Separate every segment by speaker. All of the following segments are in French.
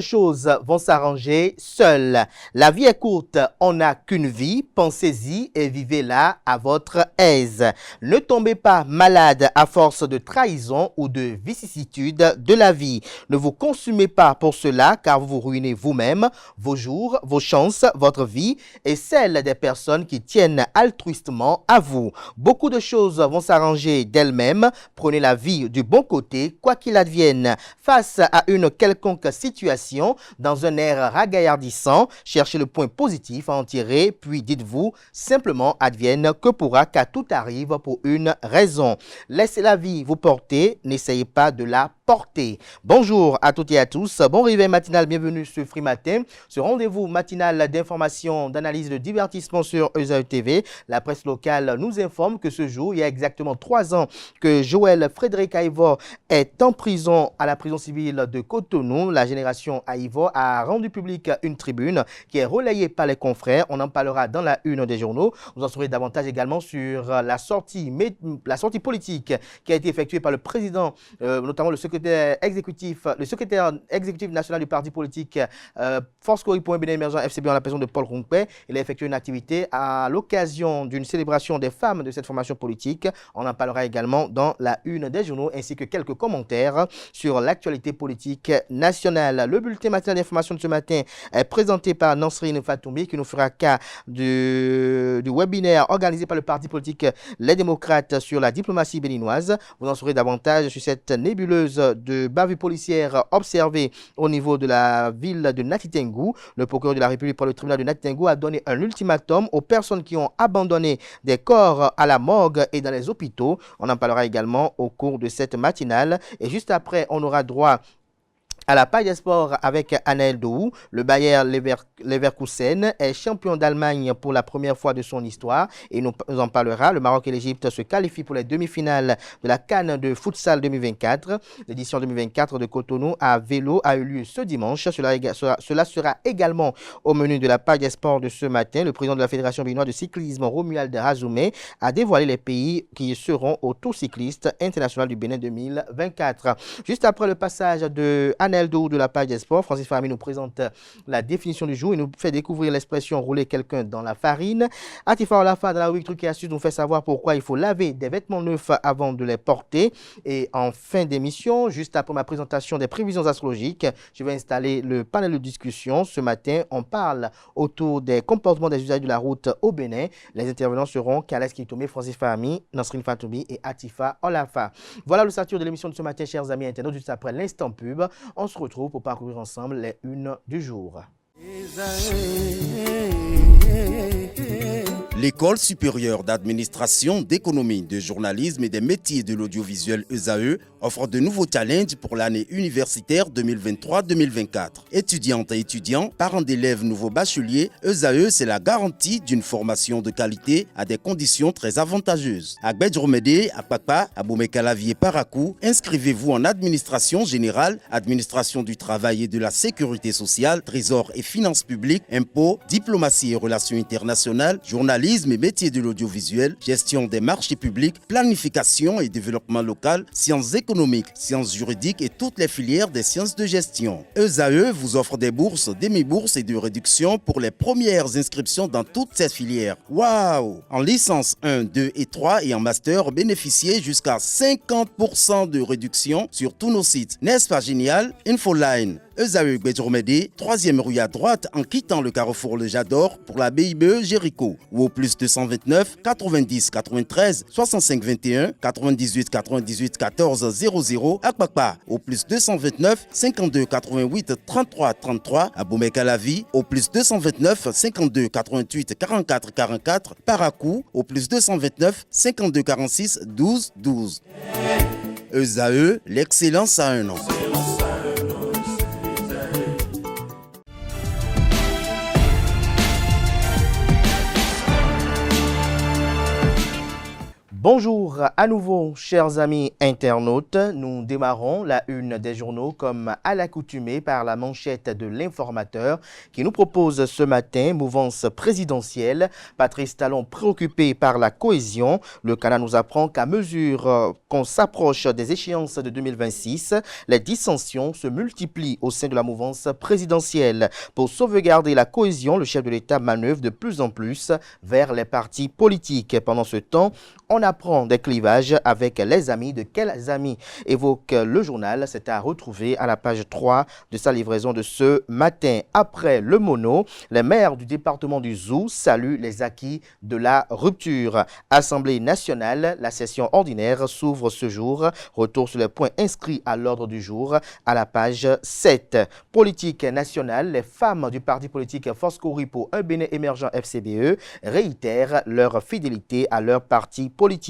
Speaker 1: de choses vont s'arranger seules. La vie est courte, on n'a qu'une vie, pensez-y et vivez-la à votre aise. Ne tombez pas malade à force de trahison ou de vicissitudes de la vie. Ne vous consumez pas pour cela car vous vous ruinez vous-même, vos jours, vos chances, votre vie et celle des personnes qui tiennent altruistement à vous. Beaucoup de choses vont s'arranger d'elles-mêmes. Prenez la vie du bon côté, quoi qu'il advienne. Face à une quelconque situation, dans un air ragaillardissant, cherchez le point positif à en tirer, puis dites-vous simplement advienne que pourra, car tout arrive pour une raison. Laissez la vie vous porter, n'essayez pas de la porter. Bonjour à toutes et à tous, bon réveil matinal, bienvenue sur Free Matin, ce rendez-vous matinal d'information, d'analyse, de divertissement sur ESAE TV. La presse locale nous informe que ce jour, il y a exactement 3 ans que Joël Frédéric Aïvo est en prison à la prison civile de Cotonou. La génération Aïvo a rendu public une tribune qui est relayée par les confrères. On en parlera dans la une des journaux. Vous en saurez davantage également sur la sortie politique qui a été effectuée par le président, notamment le secrétaire exécutif national du parti politique Force Cori pour un Bénin émergent FCB en la personne de Paul Roumpé. Il a effectué une activité à l'occasion d'une célébration des femmes de cette formation politique. On en parlera également dans la une des journaux ainsi que quelques commentaires sur l'actualité politique nationale. Le bulletin matinal d'information de ce matin est présenté par Nansrine Fatoumi qui nous fera cas du webinaire organisé par le parti politique Les Démocrates sur la diplomatie béninoise. Vous en saurez davantage sur cette nébuleuse de bavure policière observée au niveau de la ville de Natitengu. Le procureur de la République par le tribunal de Natitengu a donné un ultimatum aux personnes qui ont abandonné des corps à la morgue et dans les hôpitaux. On en parlera également au cours de cette matinale. Et juste après, on aura droit à la page des sports avec Anaël Dohou. Le Bayer Leverkusen est champion d'Allemagne pour la première fois de son histoire et nous en parlera. Le Maroc et l'Égypte se qualifient pour les demi-finales de la CAN de futsal 2024. L'édition 2024 de Cotonou à vélo a eu lieu ce dimanche. Cela sera également au menu de la page des sports de ce matin. Le président de la Fédération béninoise de cyclisme, Romuald Razoumé, a dévoilé les pays qui seront au Tour cycliste international du Bénin 2024. Juste après le passage de Anaël de la page des sports, Francis Fahmy nous présente la définition du jour. Il nous fait découvrir l'expression rouler quelqu'un dans la farine. Atifa Olafa, dans la rubrique trucs et astuces, nous fait savoir pourquoi il faut laver des vêtements neufs avant de les porter. Et en fin d'émission, juste après ma présentation des prévisions astrologiques, je vais installer le panel de discussion. Ce matin, on parle autour des comportements des usagers de la route au Bénin. Les intervenants seront Kales Kitome, Francis Fahmy, Nansrine Fatoumi et Atifa Olafa. Voilà le satur de l'émission de ce matin, chers amis internautes. Juste après l'instant pub, on se retrouve pour parcourir ensemble les unes du jour.
Speaker 2: L'École supérieure d'administration, d'économie, de journalisme et des métiers de l'audiovisuel ESAE offre de nouveaux challenges pour l'année universitaire 2023-2024. Étudiantes et étudiants, parents d'élèves nouveaux bacheliers, ESAE, c'est la garantie d'une formation de qualité à des conditions très avantageuses. À Gbedjromede, à Papa, à Boumekalavi et Parakou, inscrivez-vous en administration générale, administration du travail et de la sécurité sociale, trésor et finances publiques, impôts, diplomatie et relations internationales, journalisme et métiers de l'audiovisuel, gestion des marchés publics, planification et développement local, sciences économiques, sciences juridiques et toutes les filières des sciences de gestion. ESAE vous offre des bourses, demi-bourses et de réductions pour les premières inscriptions dans toutes ces filières. Waouh! En licence 1, 2 et 3 et en master, bénéficiez jusqu'à 50% de réduction sur tous nos sites. N'est-ce pas génial? Infoline. ESAE Gbedjromede, 3e rue à droite en quittant le carrefour Le Jador pour la BIBE Jéricho ou au plus 229 90 93 65 21 98 98 14 00 à Kpakpa au plus 229 52 88 33 33 à Boumekalavi au plus 229 52 88 44 44 Parakou au plus 229 52 46 12 12. ESAE, l'excellence à un an.
Speaker 1: Bonjour à nouveau, chers amis internautes. Nous démarrons la une des journaux comme à l'accoutumée par la manchette de l'informateur qui nous propose ce matin mouvance présidentielle. Patrice Talon préoccupé par la cohésion. Le Canada nous apprend qu'à mesure qu'on s'approche des échéances de 2026, les dissensions se multiplient au sein de la mouvance présidentielle. Pour sauvegarder la cohésion, le chef de l'État manœuvre de plus en plus vers les partis politiques. Pendant ce temps, on apprend des clivages avec les amis. De quels amis évoque le journal? C'est à retrouver à la page 3 de sa livraison de ce matin. Après le mono, les maires du département du Zou saluent les acquis de la rupture. Assemblée nationale, la session ordinaire s'ouvre ce jour. Retour sur les points inscrits à l'ordre du jour à la page 7. Politique nationale, les femmes du parti politique Force Cori pour un Bénin émergent FCBE réitèrent leur fidélité à leur parti politique.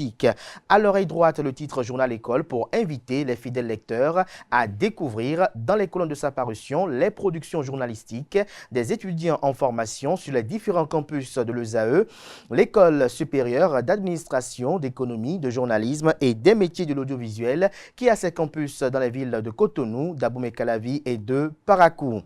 Speaker 1: À l'oreille droite, le titre Journal École pour inviter les fidèles lecteurs à découvrir dans les colonnes de sa parution les productions journalistiques des étudiants en formation sur les différents campus de l'ESAE, l'école supérieure d'administration, d'économie, de journalisme et des métiers de l'audiovisuel qui a ses campus dans les villes de Cotonou, d'Abomey-Calavi et de Parakou.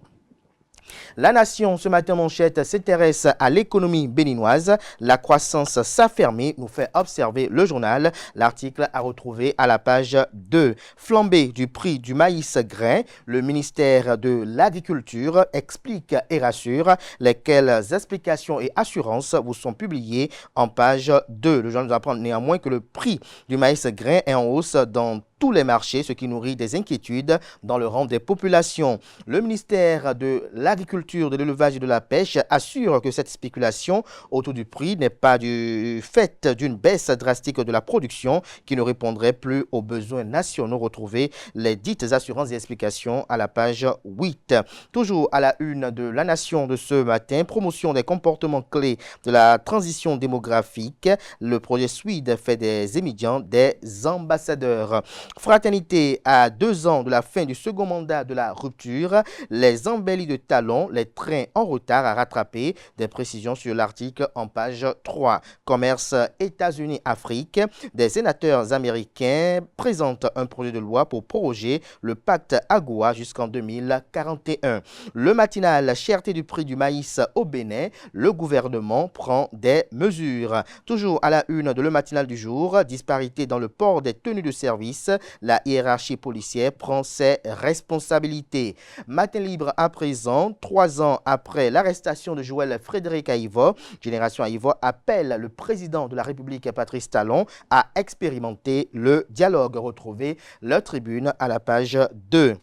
Speaker 1: La Nation, ce matin manchette, s'intéresse à l'économie béninoise. La croissance s'affermit, nous fait observer le journal. L'article à retrouver à la page 2. Flambée du prix du maïs grain, le ministère de l'Agriculture explique et rassure. Lesquelles explications et assurances vous sont publiées en page 2. Le journal nous apprend néanmoins que le prix du maïs grain est en hausse dans tous les marchés, ce qui nourrit des inquiétudes dans le rang des populations. Le ministère de l'Agriculture, de l'Élevage et de la Pêche assure que cette spéculation autour du prix n'est pas du fait d'une baisse drastique de la production qui ne répondrait plus aux besoins nationaux. Retrouvez les dites assurances et explications à la page 8. Toujours à la une de La Nation de ce matin, promotion des comportements clés de la transition démographique. Le projet SWID fait des émigrants des ambassadeurs. Fraternité à 2 ans de la fin du second mandat de la rupture, les embellis de Talon, les trains en retard à rattraper, des précisions sur l'article en page 3. Commerce États-Unis-Afrique, des sénateurs américains présentent un projet de loi pour proroger le pacte AGOA jusqu'en 2041. Le matinal, cherté du prix du maïs au Bénin, le gouvernement prend des mesures. Toujours à la une de le matinal du jour, disparité dans le port des tenues de service. La hiérarchie policière prend ses responsabilités. Matin libre à présent, 3 ans après l'arrestation de Joël Frédéric Aïvo, Génération Aïvo appelle le président de la République, Patrice Talon, à expérimenter le dialogue. Retrouvez la tribune à la page 2.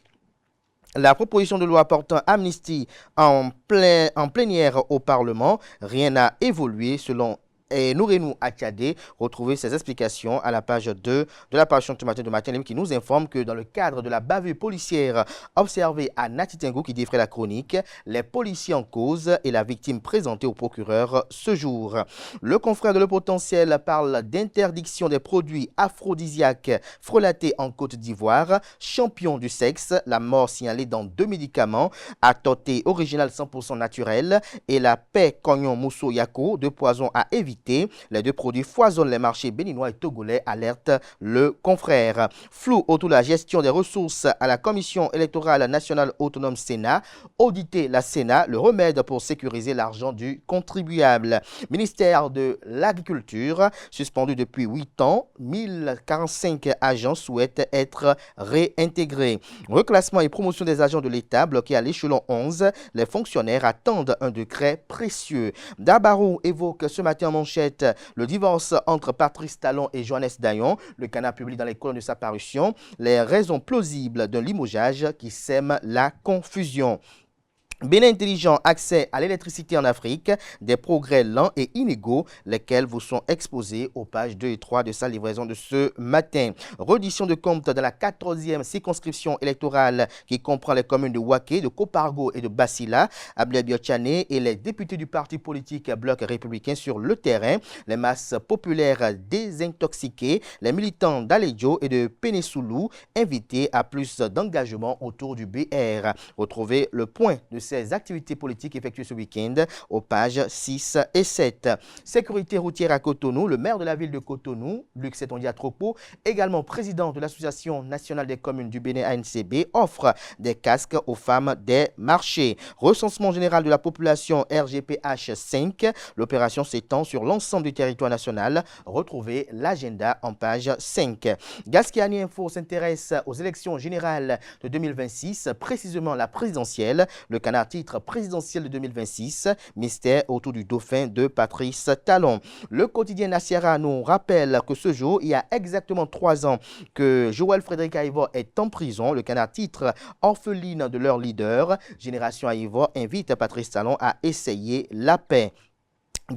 Speaker 1: La proposition de loi portant amnistie en plénière au Parlement, rien n'a évolué selon Nourenou Akadé. Retrouvez ses explications à la page 2 de la parution de Matin Libre qui nous informe que dans le cadre de la bavure policière observée à Natitingou qui défrait la chronique, les policiers en cause et la victime présentée au procureur ce jour. Le confrère de Le Potentiel parle d'interdiction des produits aphrodisiaques frelatés en Côte d'Ivoire, champion du sexe, la mort signalée dans 2 médicaments, à Toté original 100% naturel et la paix Cognon Mousso Yako, 2 poisons à éviter. Les 2 produits foisonnent les marchés béninois et togolais, alerte le confrère. Flou autour de la gestion des ressources à la Commission électorale nationale autonome Sénat. Auditer la Sénat, le remède pour sécuriser l'argent du contribuable. Ministère de l'Agriculture, suspendu depuis 8 ans, 1045 agents souhaitent être réintégrés. Reclassement et promotion des agents de l'État bloqués à l'échelon 11. Les fonctionnaires attendent un décret précieux. Dabarou évoque ce matin en manchette le divorce entre Patrice Talon et Johannes Dayon. Le Canard publie dans les colonnes de sa parution les raisons plausibles d'un limogeage qui sème la confusion. Bénin intelligent, accès à l'électricité en Afrique, des progrès lents et inégaux, lesquels vous sont exposés aux pages 2 et 3 de sa livraison de ce matin. Reddition de comptes dans la 14e circonscription électorale qui comprend les communes de Waké, de Kopargo et de Basila, Abdel Biochane et les députés du parti politique Bloc républicain sur le terrain, les masses populaires désintoxiquées, les militants d'Aledjo et de Pénésoulou invités à plus d'engagement autour du BR. Retrouvez le point de ces ses activités politiques effectuées ce week-end aux pages 6 et 7. Sécurité routière à Cotonou, le maire de la ville de Cotonou, Luc Setondia Tropo, également président de l'Association nationale des communes du Bénin ANCB, offre des casques aux femmes des marchés. Recensement général de la population RGPH 5, l'opération s'étend sur l'ensemble du territoire national. Retrouvez l'agenda en page 5. Gaskiani Info s'intéresse aux élections générales de 2026, précisément la présidentielle. Le canard titre présidentielle de 2026, mystère autour du dauphin de Patrice Talon. Le quotidien Nassiara nous rappelle que ce jour, il y a exactement 3 ans que Joël Frédéric Aïvor est en prison. Le canard titre orpheline de leur leader. Génération Aïvor invite Patrice Talon à essayer la paix.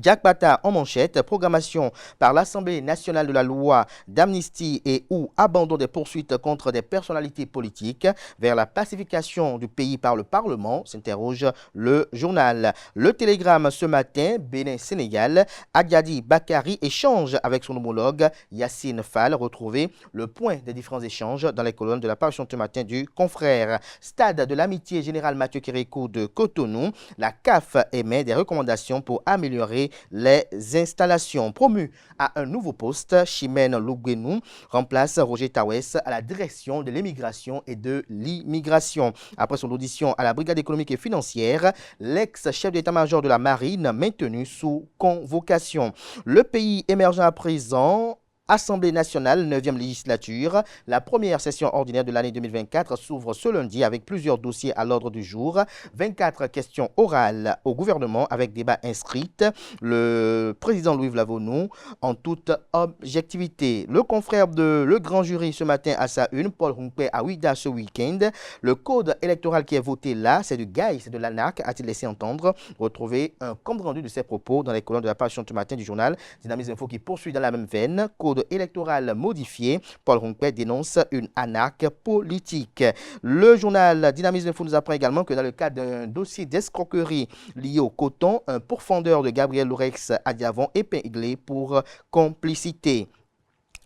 Speaker 1: Jack Bata en manchette, programmation par l'Assemblée nationale de la loi d'amnistie et ou abandon des poursuites contre des personnalités politiques vers la pacification du pays par le Parlement, s'interroge le journal. Le Télégramme ce matin, Bénin-Sénégal, Agadi Bakari échange avec son homologue Yacine Fall. Retrouvez le point des différents échanges dans les colonnes de la parution ce matin du confrère. Stade de l'amitié général Mathieu Kérékou de Cotonou, la CAF émet des recommandations pour améliorer les installations. Promu à un nouveau poste, Chimène Lougbenou remplace Roger Tawès à la direction de l'immigration et de l'immigration. Après son audition à la brigade économique et financière, l'ex-chef d'état-major de la marine maintenu sous convocation. Le pays émergent à présent. Assemblée nationale, 9e législature. La première session ordinaire de l'année 2024 s'ouvre ce lundi avec plusieurs dossiers à l'ordre du jour. 24 questions orales au gouvernement avec débat inscrite. Le président Louis Vlavonou en toute objectivité. Le confrère de Le Grand Jury ce matin à sa une, Paul Humpé à Ouida ce week-end. Le code électoral qui est voté là, c'est du GAI, c'est de l'ANAC, a-t-il laissé entendre. Retrouvez un compte rendu de ses propos dans les colonnes de la parution ce matin du journal Dynamisme Info qui poursuit dans la même veine. Code électoral modifié, Paul Ronquet dénonce une anarque politique. Le journal Dynamisme Info nous apprend également que dans le cadre d'un dossier d'escroquerie lié au coton, un pourfendeur de Gabriel Lourex à Diavon épinglé pour complicité.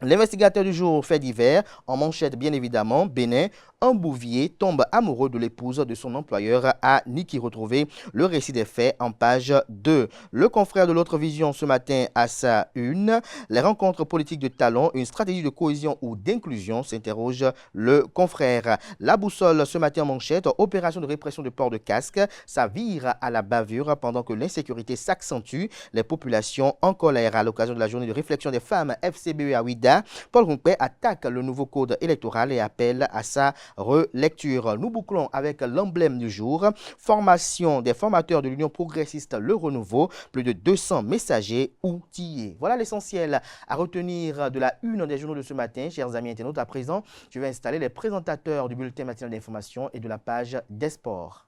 Speaker 1: L'investigateur du jour fait divers, en manchette bien évidemment, Bénin, un bouvier tombe amoureux de l'épouse de son employeur à Niki. Retrouvé le récit des faits en page 2. Le confrère de l'autre vision ce matin à sa une, les rencontres politiques de Talon, une stratégie de cohésion ou d'inclusion, s'interroge le confrère. La boussole ce matin en manchette, opération de répression de port de casque, ça vire à la bavure pendant que l'insécurité s'accentue, les populations en colère. À l'occasion de la journée de réflexion des femmes FCBE à Ouida, Paul Ronquet attaque le nouveau code électoral et appelle à sa relecture. Nous bouclons avec l'emblème du jour. Formation des formateurs de l'Union progressiste Le Renouveau. Plus de 200 messagers outillés. Voilà l'essentiel à retenir de la une des journaux de ce matin. Chers amis internautes, à présent, je vais installer les présentateurs du bulletin matinal d'information et de la page des sports.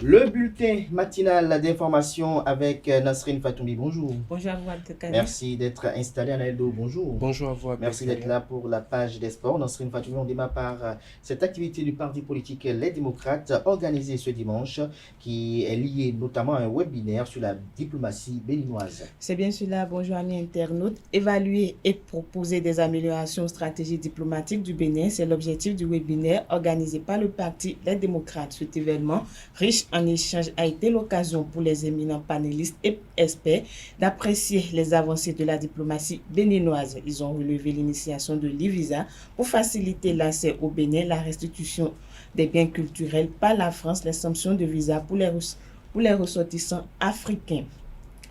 Speaker 1: Le bulletin matinal d'information avec Nasrine Fatoumi. Bonjour.
Speaker 3: Bonjour à vous, Abdelkader.
Speaker 1: Merci d'être installé à Eldo. Bonjour.
Speaker 4: Bonjour à vous, Abdelkader.
Speaker 1: Merci d'être là pour la page des sports. Nasrine Fatoumi, on démarre par cette activité du parti politique Les Démocrates organisée ce dimanche qui est liée notamment à un webinaire sur la diplomatie béninoise.
Speaker 3: C'est bien cela. Bonjour amis internautes. Évaluer et proposer des améliorations aux stratégies diplomatiques du Bénin, c'est l'objectif du webinaire organisé par le parti Les Démocrates. Cet événement, riche en échange, a été l'occasion pour les éminents panélistes et experts d'apprécier les avancées de la diplomatie béninoise. Ils ont relevé l'initiation de l'e-visa pour faciliter l'accès au Bénin, la restitution des biens culturels par la France, les sanctions de visa pour les ressortissants africains.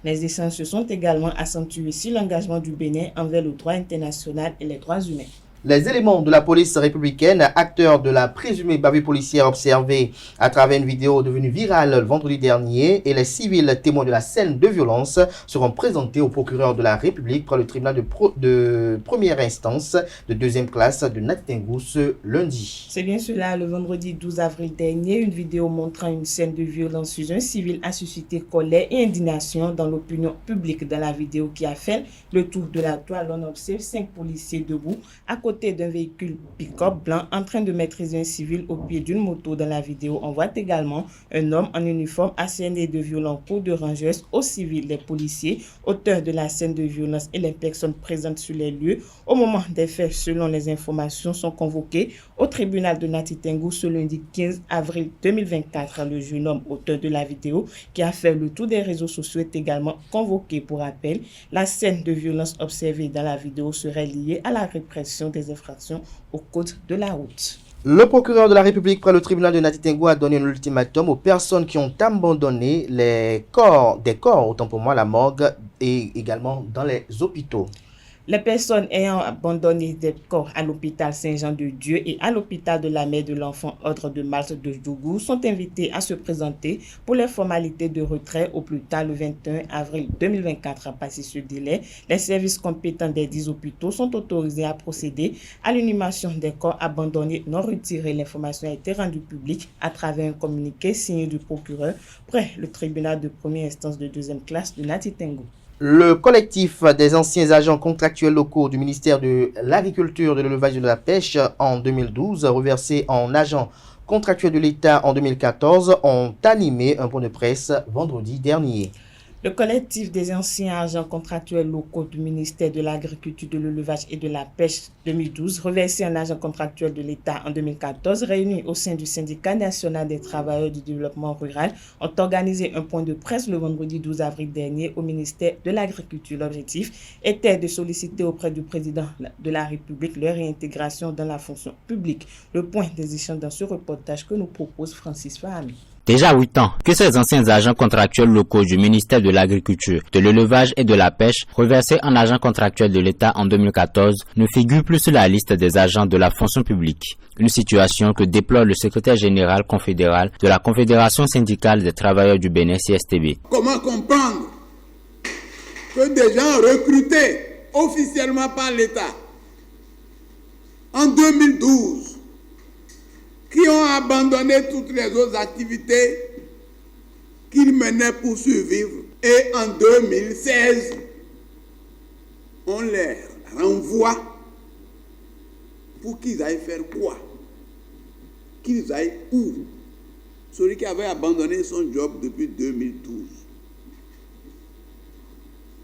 Speaker 3: Les échanges se sont également accentués sur l'engagement du Bénin envers le droit international et les droits humains.
Speaker 1: Les éléments de la police républicaine, acteurs de la présumée bavure policière observée à travers une vidéo devenue virale le vendredi dernier, et les civils témoins de la scène de violence seront présentés au procureur de la République par le tribunal de première instance de deuxième classe de Natingou ce lundi.
Speaker 3: C'est bien cela. Le vendredi 12 avril dernier, une vidéo montrant une scène de violence sur un civil a suscité colère et indignation dans l'opinion publique. Dans la vidéo qui a fait le tour de la toile, on observe 5 policiers debout à côté côté d'un véhicule pick-up blanc en train de maîtriser un civil au pied d'une moto. Dans la vidéo, on voit également un homme en uniforme asséné de violents coups de rangeuse aux civils. Les policiers, auteurs de la scène de violence et les personnes présentes sur les lieux au moment des faits, selon les informations, sont convoqués au tribunal de Nati Tengou ce lundi 15 avril 2024. Le jeune homme auteur de la vidéo qui a fait le tour des réseaux sociaux est également convoqué. Pour rappel, la scène de violence observée dans la vidéo serait liée à la répression des infractions au code de la route.
Speaker 1: Le procureur de la République près le tribunal de Nati Tengou a donné un ultimatum aux personnes qui ont abandonné des corps, autant pour moi la morgue et également dans les hôpitaux.
Speaker 3: Les personnes ayant abandonné des corps à l'hôpital Saint-Jean-de-Dieu et à l'hôpital de la mère de l'enfant Ordre de Malte de Dougou sont invitées à se présenter pour les formalités de retrait au plus tard le 21 avril 2024. Passé ce délai, les services compétents des 10 hôpitaux sont autorisés à procéder à l'inhumation des corps abandonnés non retirés. L'information a été rendue publique à travers un communiqué signé du procureur près le tribunal de première instance de deuxième classe de Nati Tengou.
Speaker 1: Le collectif des anciens agents contractuels locaux du ministère de l'Agriculture, de l'Élevage et de la Pêche en 2012, reversés en agents contractuels de l'État en 2014, ont animé un point de presse vendredi dernier.
Speaker 3: Le collectif des anciens agents contractuels locaux du ministère de l'Agriculture, de l'Élevage et de la Pêche 2012, reversés en agent contractuel de l'État en 2014, réunis au sein du syndicat national des travailleurs du développement rural, ont organisé un point de presse le vendredi 12 avril dernier au ministère de l'Agriculture. L'objectif était de solliciter auprès du président de la République leur réintégration dans la fonction publique. Le point des échanges dans ce reportage que nous propose Francis Fahami.
Speaker 4: Déjà 8 ans que ces anciens agents contractuels locaux du ministère de l'Agriculture, de l'Élevage et de la Pêche, reversés en agents contractuels de l'État en 2014, ne figurent plus sur la liste des agents de la fonction publique. Une situation que déplore le secrétaire général confédéral de la Confédération syndicale des travailleurs du Bénin, CSTB.
Speaker 5: Comment comprendre que des gens recrutés officiellement par l'État en 2012 qui ont abandonné toutes les autres activités qu'ils menaient pour survivre. Et en 2016, on les renvoie pour qu'ils aillent faire quoi? Qu'ils aillent où? Celui qui avait abandonné son job depuis 2012.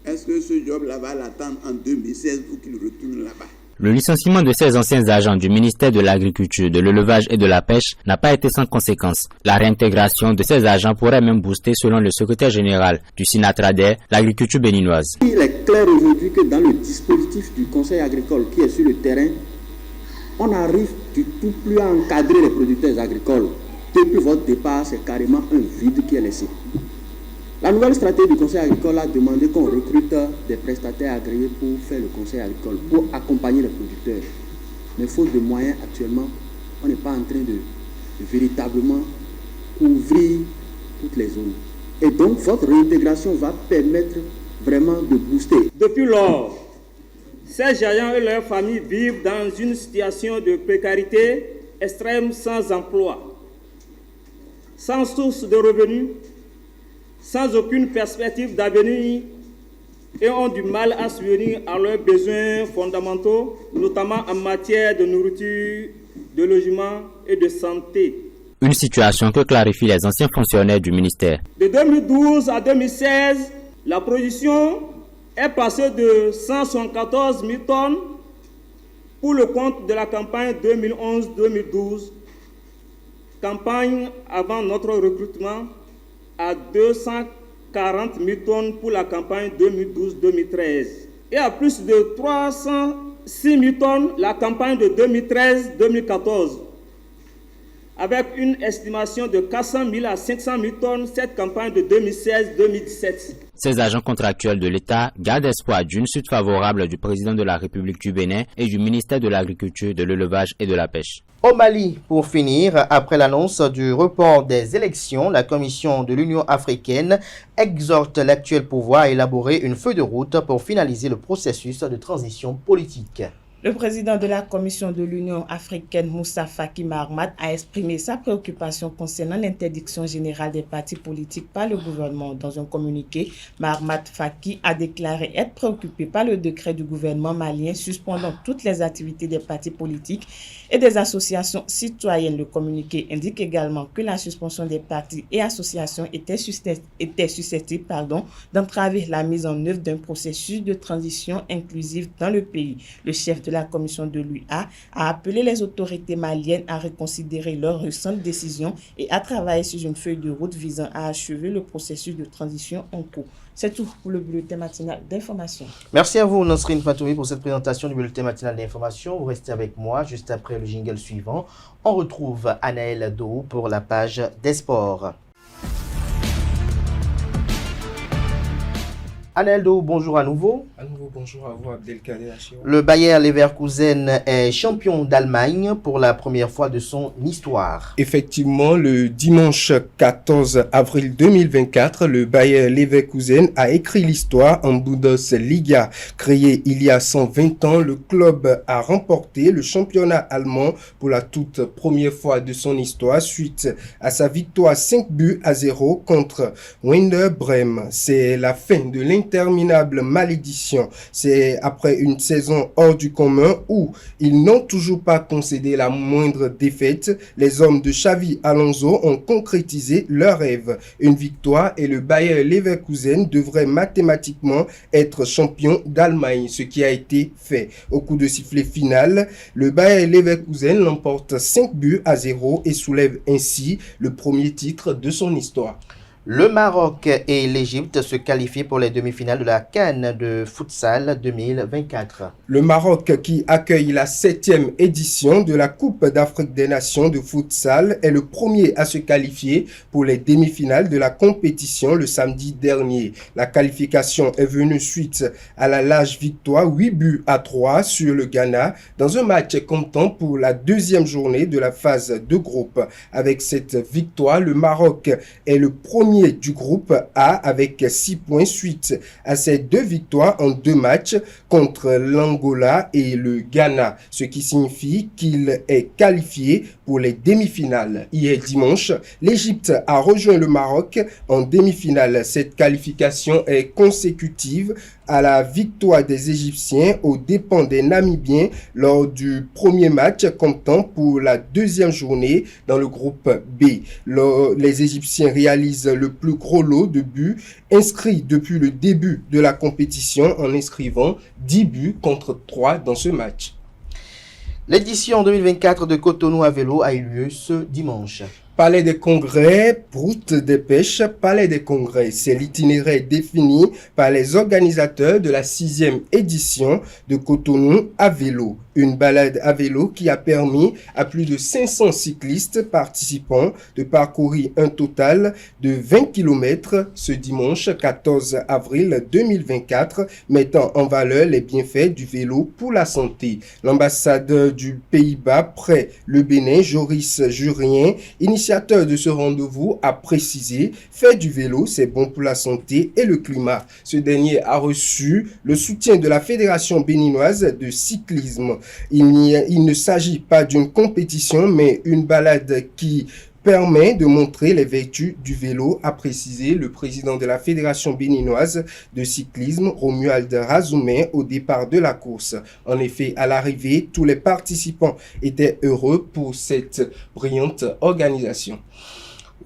Speaker 5: Est-ce que ce job-là va l'attendre en 2016 pour qu'il retourne là-bas?
Speaker 4: Le licenciement de ces anciens agents du ministère de l'Agriculture, de l'Élevage et de la Pêche n'a pas été sans conséquence. La réintégration de ces agents pourrait même booster, selon le secrétaire général du Sinatrader, l'agriculture béninoise.
Speaker 6: Il est clair aujourd'hui que dans le dispositif du conseil agricole qui est sur le terrain, on n'arrive du tout plus à encadrer les producteurs agricoles. Depuis votre départ, c'est carrément un vide qui est laissé. La nouvelle stratégie du conseil agricole a demandé qu'on recrute des prestataires agréés pour faire le conseil agricole, pour accompagner les producteurs. Mais faute de moyens actuellement, on n'est pas en train de véritablement couvrir toutes les zones. Et donc, votre réintégration va permettre vraiment de booster.
Speaker 7: Depuis lors, ces géants et leurs familles vivent dans une situation de précarité extrême, sans emploi, sans source de revenus, sans aucune perspective d'avenir et ont du mal à subvenir à leurs besoins fondamentaux, notamment en matière de nourriture, de logement et de santé.
Speaker 4: Une situation que clarifient les anciens fonctionnaires du ministère.
Speaker 7: De 2012 à 2016, la production est passée de 174 000 tonnes pour le compte de la campagne 2011-2012, campagne avant notre recrutement, à 240 000 tonnes pour la campagne 2012-2013 et à plus de 306 000 tonnes la campagne de 2013-2014, avec une estimation de 400 000 à 500 000 tonnes cette campagne de 2016-2017.
Speaker 4: Ces agents contractuels de l'État gardent espoir d'une suite favorable du président de la République du Bénin et du ministère de l'Agriculture, de l'Élevage et de la Pêche.
Speaker 1: Au Mali, pour finir, après l'annonce du report des élections, la Commission de l'Union africaine exhorte l'actuel pouvoir à élaborer une feuille de route pour finaliser le processus de transition politique.
Speaker 3: Le président de la Commission de l'Union africaine, Moussa Faki Mahamat, a exprimé sa préoccupation concernant l'interdiction générale des partis politiques par le gouvernement. Dans un communiqué, Mahamat Faki a déclaré être préoccupé par le décret du gouvernement malien suspendant toutes les activités des partis politiques et des associations citoyennes. Le communiqué indique également que la suspension des partis et associations était susceptible d'entraver la mise en œuvre d'un processus de transition inclusive dans le pays. Le chef de la commission de l'UA a appelé les autorités maliennes à reconsidérer leurs récentes décisions et à travailler sur une feuille de route visant à achever le processus de transition en cours. C'est tout pour le bulletin matinal d'information.
Speaker 1: Merci à vous, Nasrine Fatoumi, pour cette présentation du bulletin matinal d'information. Vous restez avec moi juste après le jingle suivant. On retrouve Anaël Dou pour la page des sports. Anaël Dou, bonjour à nouveau.
Speaker 8: À nouveau, bonjour à vous, Abdelkader Achiro.
Speaker 1: Le Bayer Leverkusen est champion d'Allemagne pour la première fois de son histoire.
Speaker 8: Effectivement, le dimanche 14 avril 2024, le Bayer Leverkusen a écrit l'histoire en Bundesliga. Créé il y a 120 ans, le club a remporté le championnat allemand pour la toute première fois de son histoire suite à sa victoire 5-0 contre Werder Bremen. C'est la fin de l'interminable malédiction. C'est après une saison hors du commun où ils n'ont toujours pas concédé la moindre défaite. Les hommes de Xavi Alonso ont concrétisé leur rêve. Une victoire et le Bayer Leverkusen devrait mathématiquement être champion d'Allemagne, ce qui a été fait. Au coup de sifflet final, le Bayer Leverkusen l'emporte 5-0 et soulève ainsi le premier titre de son histoire.
Speaker 1: Le Maroc et l'Égypte se qualifient pour les demi-finales de la CAN de futsal 2024.
Speaker 8: Le Maroc, qui accueille la 7e édition de la Coupe d'Afrique des Nations de futsal, est le premier à se qualifier pour les demi-finales de la compétition le samedi dernier. La qualification est venue suite à la large victoire 8-3 sur le Ghana dans un match comptant pour la deuxième journée de la phase de groupe. Avec cette victoire, le Maroc est le premier du groupe A avec 6 points suite à ces 2 victoires en 2 matchs contre l'Angola et le Ghana, ce qui signifie qu'il est qualifié pour les demi-finales. Hier dimanche, l'Égypte a rejoint le Maroc en demi-finale. Cette qualification est consécutive à la victoire des Égyptiens aux dépens des Namibiens lors du premier match comptant pour la deuxième journée dans le groupe B. Les Égyptiens réalisent le plus gros lot de buts inscrits depuis le début de la compétition en inscrivant 10 buts contre 3 dans ce match.
Speaker 1: L'édition 2024 de Cotonou à vélo a eu lieu ce dimanche.
Speaker 8: Palais des Congrès, route des pêches, Palais des Congrès. C'est l'itinéraire défini par les organisateurs de la 6e édition de Cotonou à vélo. Une balade à vélo qui a permis à plus de 500 cyclistes participants de parcourir un total de 20 km ce dimanche 14 avril 2024, mettant en valeur les bienfaits du vélo pour la santé. L'ambassadeur du Pays-Bas près le Bénin, Joris Jurien, initiateur de ce rendez-vous, a précisé « Faire du vélo, c'est bon pour la santé et le climat ». Ce dernier a reçu le soutien de la Fédération béninoise de cyclisme. Il ne s'agit pas d'une compétition, mais une balade qui permet de montrer les vertus du vélo, a précisé le président de la Fédération béninoise de cyclisme, Romuald Razoumen, au départ de la course. En effet, à l'arrivée, tous les participants étaient heureux pour cette brillante organisation.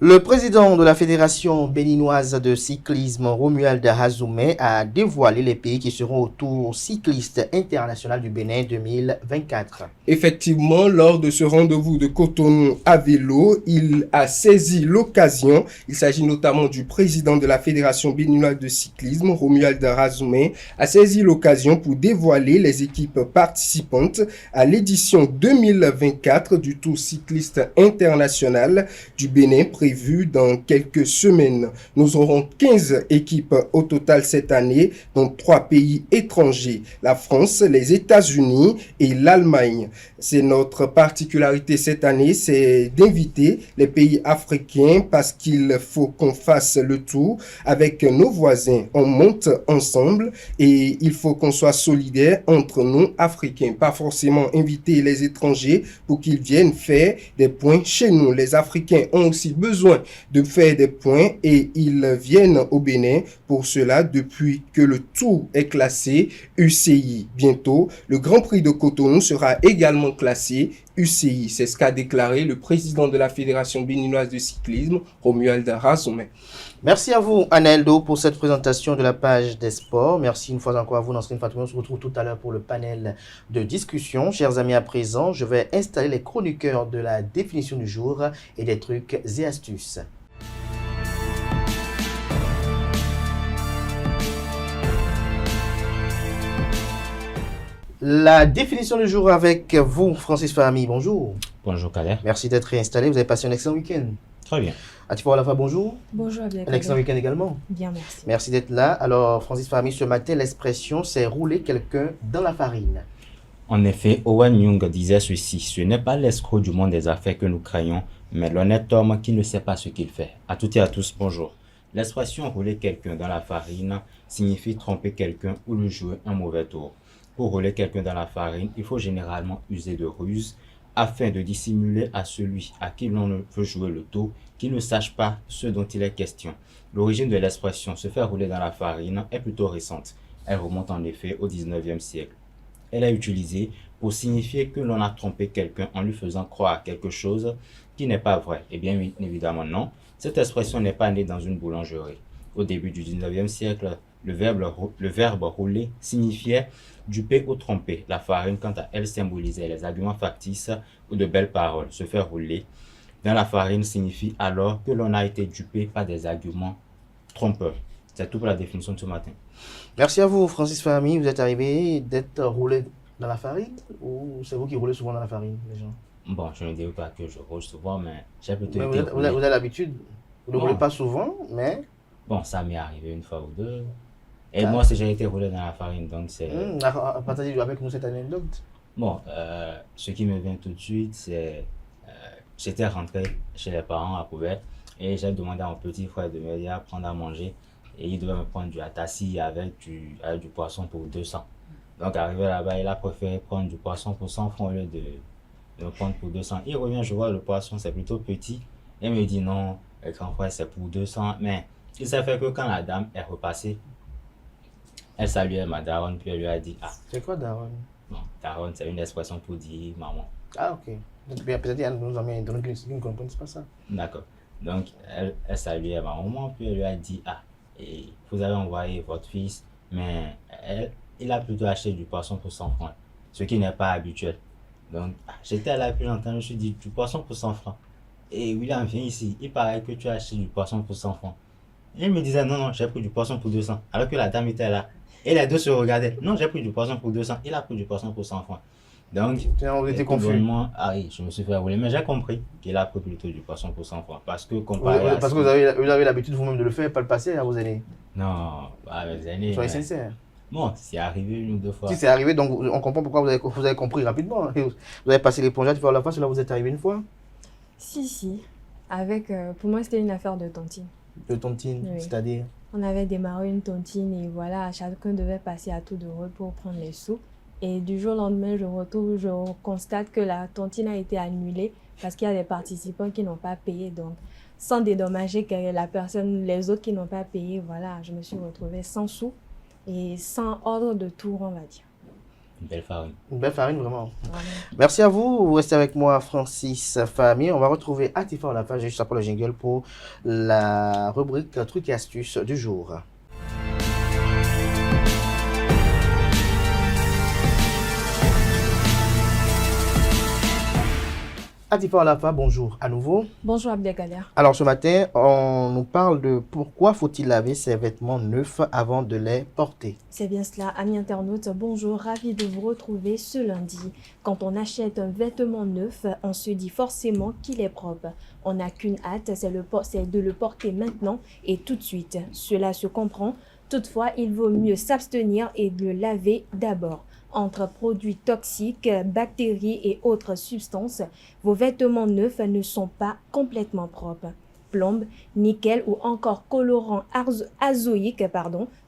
Speaker 1: Le président de la Fédération béninoise de cyclisme, Romuald Razoumen, a dévoilé les pays qui seront au Tour cycliste international du Bénin 2024.
Speaker 8: Effectivement, lors de ce rendez-vous de Cotonou à vélo, il a saisi l'occasion. Il s'agit notamment du président de la Fédération béninoise de cyclisme, Romuald Razoumen, a saisi l'occasion pour dévoiler les équipes participantes à l'édition 2024 du Tour cycliste international du Bénin, prévu prévu dans quelques semaines. Nous aurons 15 équipes au total cette année, dont 3 pays étrangers, la France, les États-Unis et l'Allemagne. C'est notre particularité cette année, c'est d'inviter les pays africains parce qu'il faut qu'on fasse le tour avec nos voisins. On monte ensemble et il faut qu'on soit solidaires entre nous, Africains. Pas forcément inviter les étrangers pour qu'ils viennent faire des points chez nous. Les Africains ont aussi besoin de faire des points et ils viennent au Bénin pour cela depuis que le tour est classé UCI. Bientôt, le Grand Prix de Cotonou sera également classé UCI. C'est ce qu'a déclaré le président de la Fédération béninoise de cyclisme, Romuald Razomé.
Speaker 1: Merci à vous, Aneldo, pour cette présentation de la page des sports. Merci une fois encore à vous, Nasrin Fatoumé. On se retrouve tout à l'heure pour le panel de discussion. Chers amis, à présent, je vais installer les chroniqueurs de la définition du jour et des trucs et astuces. La définition du jour avec vous, Francis Fahmi. Bonjour.
Speaker 4: Bonjour, Kader.
Speaker 1: Merci d'être réinstallé. Vous avez passé un excellent week-end.
Speaker 4: Très bien.
Speaker 1: Atifa Olafa, bonjour.
Speaker 9: Bonjour, bien.
Speaker 1: Un excellent week-end également.
Speaker 9: Bien, merci.
Speaker 1: Merci d'être là. Alors, Francis Fahmi, ce matin, l'expression c'est rouler quelqu'un dans la farine.
Speaker 4: En effet, Owen Young disait ceci: ce n'est pas l'escroc du monde des affaires que nous craignons, mais l'honnête homme qui ne sait pas ce qu'il fait. À toutes et à tous, bonjour. L'expression rouler quelqu'un dans la farine signifie tromper quelqu'un ou lui jouer un mauvais tour. Pour rouler quelqu'un dans la farine, il faut généralement user de ruse afin de dissimuler à celui à qui l'on veut jouer le tour qu'il ne sache pas ce dont il est question. L'origine de l'expression se faire rouler dans la farine est plutôt récente. Elle remonte en effet au 19e siècle. Elle est utilisée pour signifier que l'on a trompé quelqu'un en lui faisant croire quelque chose qui n'est pas vrai. Eh bien évidemment non, cette expression n'est pas née dans une boulangerie. Au début du 19e siècle, le verbe rouler signifiait duper ou tromper. La farine, quant à elle, symbolisait les arguments factices ou de belles paroles. Se faire rouler dans la farine signifie alors que l'on a été dupé par des arguments trompeurs. C'est tout pour la définition de ce matin.
Speaker 1: Merci à vous, Francis Fahmi. Vous êtes arrivé d'être roulé dans la farine ou c'est vous qui roulez souvent dans la farine, les gens?
Speaker 4: Bon, je ne dirais pas que je roule souvent, mais j'ai plutôt
Speaker 1: Mais
Speaker 4: été
Speaker 1: vous avez l'habitude. Vous ne roulez pas souvent, mais...
Speaker 4: Bon, ça m'est arrivé une fois ou deux. Et moi, c'est j'ai été roulé dans la farine, donc c'est...
Speaker 1: Partagez avec nous cette anecdote.
Speaker 4: Bon, ce qui me vient tout de suite, c'est... j'étais rentré chez les parents à Couvert et j'ai demandé à mon petit frère de m'aider à prendre à manger. Et il devait me prendre du atassi avec du poisson pour 200. Donc, arrivé là-bas, il a préféré prendre du poisson pour 100 francs au lieu de me prendre pour 200. Il revient, je vois le poisson, c'est plutôt petit. Il me dit non, le grand frère, c'est pour 200. Mais il s'est fait que quand la dame est repassée, elle saluait ma daronne, puis elle lui a dit ah.
Speaker 1: C'est quoi daronne?
Speaker 4: Bon, daronne, c'est une expression pour dire maman.
Speaker 1: Ah, ok. Peut-être qu'il y a nos amis qui ne comprennent pas ça.
Speaker 4: D'accord. Donc, elle saluait ma maman, puis elle lui a dit ah. Et vous avez envoyé votre fils, mais il a plutôt acheté du poisson pour 100 francs, ce qui n'est pas habituel. Donc, j'étais là, puis j'entends, je me suis dit, du poisson pour 100 francs. Et William vient ici, il paraît que tu as acheté du poisson pour 100 francs. Et il me disait, non, j'ai pris du poisson pour 200. Alors que la dame était là. Et les deux se regardaient. Non, j'ai pris du poisson pour 200. Il a pris du poisson pour 100 francs. Donc,
Speaker 1: on était confus.
Speaker 4: Ah oui, je me suis fait rouler. Mais j'ai compris qu'il a pris plutôt du poisson pour 100 francs. Parce que
Speaker 1: parce que vous avez l'habitude vous-même de le faire, pas le passer à vos aînés.
Speaker 4: Non, pas mes aînés.
Speaker 1: Soyez sincères.
Speaker 4: Bon, c'est arrivé une ou deux fois.
Speaker 1: Si c'est arrivé, donc on comprend pourquoi vous avez compris rapidement. Vous avez passé l'éponge à faire la face, là vous êtes arrivé une fois.
Speaker 9: Si. Pour moi, c'était une affaire de tontine.
Speaker 1: De tontine, oui. C'est-à-dire?
Speaker 9: On avait démarré une tontine et voilà, chacun devait passer à tour de rôle pour prendre les sous. Et du jour au lendemain, je constate que la tontine a été annulée parce qu'il y a des participants qui n'ont pas payé. Donc, sans dédommager les autres qui n'ont pas payé, voilà, je me suis retrouvée sans sous et sans ordre de tour, on va dire.
Speaker 4: Une belle farine.
Speaker 1: Une belle farine, vraiment. Merci à vous. Vous restez avec moi, Francis Fahmi. On va retrouver Atifa Olafa juste après le jingle pour la rubrique trucs et astuces du jour. Atifa Olafa, bonjour à nouveau.
Speaker 9: Bonjour Abdelkader.
Speaker 1: Alors ce matin, on nous parle de pourquoi faut-il laver ses vêtements neufs avant de les porter.
Speaker 9: C'est bien cela, amis internautes, bonjour, ravi de vous retrouver ce lundi. Quand on achète un vêtement neuf, on se dit forcément qu'il est propre. On n'a qu'une hâte, c'est de le porter maintenant et tout de suite. Cela se comprend, toutefois il vaut mieux s'abstenir et de le laver d'abord. Entre produits toxiques, bactéries et autres substances, vos vêtements neufs ne sont pas complètement propres. Plombe, nickel ou encore colorant azoïque,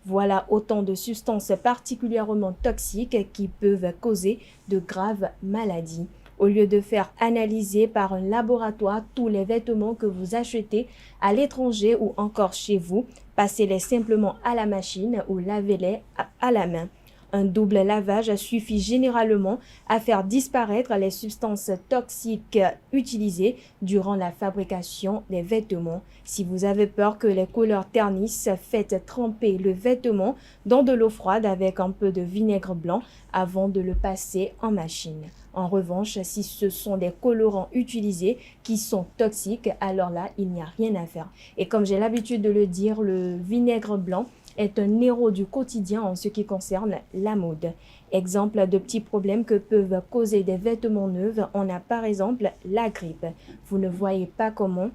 Speaker 9: voilà autant de substances particulièrement toxiques qui peuvent causer de graves maladies. Au lieu de faire analyser par un laboratoire tous les vêtements que vous achetez à l'étranger ou encore chez vous, passez-les simplement à la machine ou lavez-les à la main. Un double lavage suffit généralement à faire disparaître les substances toxiques utilisées durant la fabrication des vêtements. Si vous avez peur que les couleurs ternissent, faites tremper le vêtement dans de l'eau froide avec un peu de vinaigre blanc avant de le passer en machine. En revanche, si ce sont des colorants utilisés qui sont toxiques, alors là, il n'y a rien à faire. Et comme j'ai l'habitude de le dire, le vinaigre blanc est un héros du quotidien en ce qui concerne la mode. Exemple de petits problèmes que peuvent causer des vêtements neufs, on a par exemple la grippe. Vous ne voyez pas comment?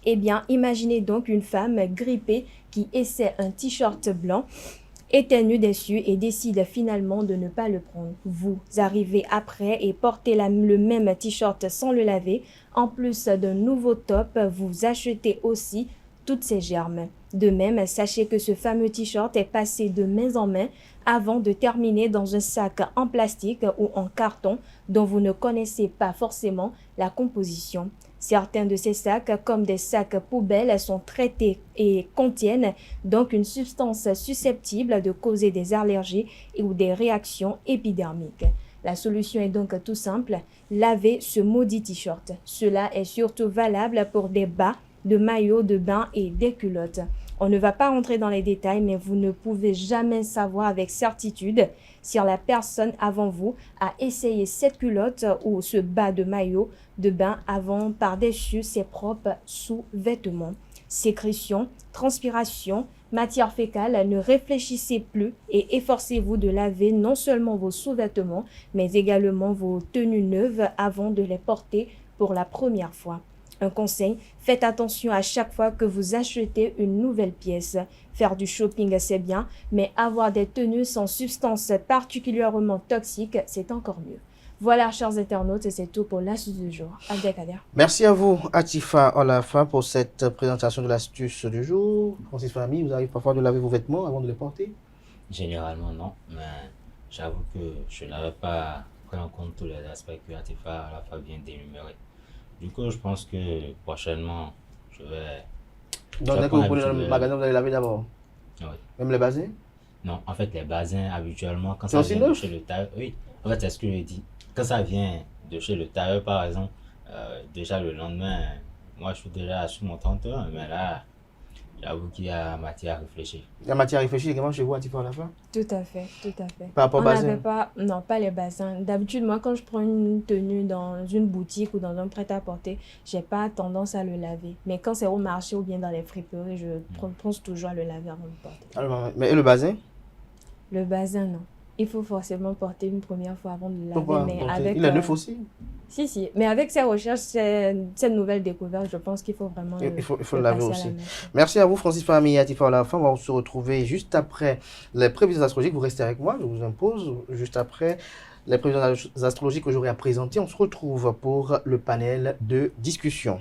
Speaker 9: Eh bien, imaginez donc une femme grippée qui essaie un t-shirt blanc, éternue dessus et décide finalement de ne pas le prendre. Vous arrivez après et portez le même t-shirt sans le laver. En plus d'un nouveau top, vous achetez aussi toutes ces germes. De même, sachez que ce fameux t-shirt est passé de main en main avant de terminer dans un sac en plastique ou en carton dont vous ne connaissez pas forcément la composition. Certains de ces sacs, comme des sacs poubelles, sont traités et contiennent donc une substance susceptible de causer des allergies ou des réactions épidermiques. La solution est donc tout simple, lavez ce maudit t-shirt. Cela est surtout valable pour des bas, de maillots de bain et des culottes. On ne va pas rentrer dans les détails, mais vous ne pouvez jamais savoir avec certitude si la personne avant vous a essayé cette culotte ou ce bas de maillot de bain avant par-dessus ses propres sous-vêtements. Sécrétion, transpiration, matière fécale, ne réfléchissez plus et efforcez-vous de laver non seulement vos sous-vêtements, mais également vos tenues neuves avant de les porter pour la première fois. Un conseil, faites attention à chaque fois que vous achetez une nouvelle pièce. Faire du shopping, c'est bien, mais avoir des tenues sans substances particulièrement toxiques, c'est encore mieux. Voilà, chers internautes, c'est tout pour l'astuce du jour. Abdelkader.
Speaker 1: Merci à vous, Atifa Olafa, pour cette présentation de l'astuce du jour. Francis Fahmi, vous arrivez parfois de laver vos vêtements avant de les porter?
Speaker 4: Généralement, non, mais j'avoue que je n'avais pas pris en compte tous les aspects que Atifa Olafa vient d'énumérer. Du coup, je pense que prochainement, je vais...
Speaker 1: Donc, dès que vous prenez dans le magasin, vous allez laver d'abord?
Speaker 4: Oui.
Speaker 1: Même les bassins?
Speaker 4: Non, en fait, les bassins, habituellement, quand ça vient de chez le tailleur... Oui, en fait, c'est ce que je dis. Quand ça vient de chez le tailleur, par exemple, déjà le lendemain, moi, je suis déjà sur mon 31, mais là, j'avoue qu'il y a matière à réfléchir.
Speaker 1: Il y a matière à réfléchir également chez vous, Atifa Olafa?
Speaker 9: Tout à fait, tout à fait.
Speaker 1: Par rapport au bassin?
Speaker 9: Non, pas les bassins. D'habitude, moi, quand je prends une tenue dans une boutique ou dans un prêt-à-porter, j'ai pas tendance à le laver. Mais quand c'est au marché ou bien dans les friperies, je pense toujours à le laver avant de porter.
Speaker 1: Alors, mais et le bassin?
Speaker 9: Le bassin, non. Il faut forcément porter une première fois avant de le laver.
Speaker 1: Pourquoi?
Speaker 9: Mais avec,
Speaker 1: il est neuf aussi?
Speaker 9: Si. Mais avec ces recherches, cette nouvelle découverte, je pense qu'il faut vraiment
Speaker 1: il faut le laver aussi.
Speaker 9: à la main.
Speaker 1: Merci à vous, Francis Fahmi et Atifa Olafa. On va se retrouver juste après les prévisions astrologiques. Vous restez avec moi, je vous impose. Juste après les prévisions astrologiques que j'aurai à présenter, on se retrouve pour le panel de discussion.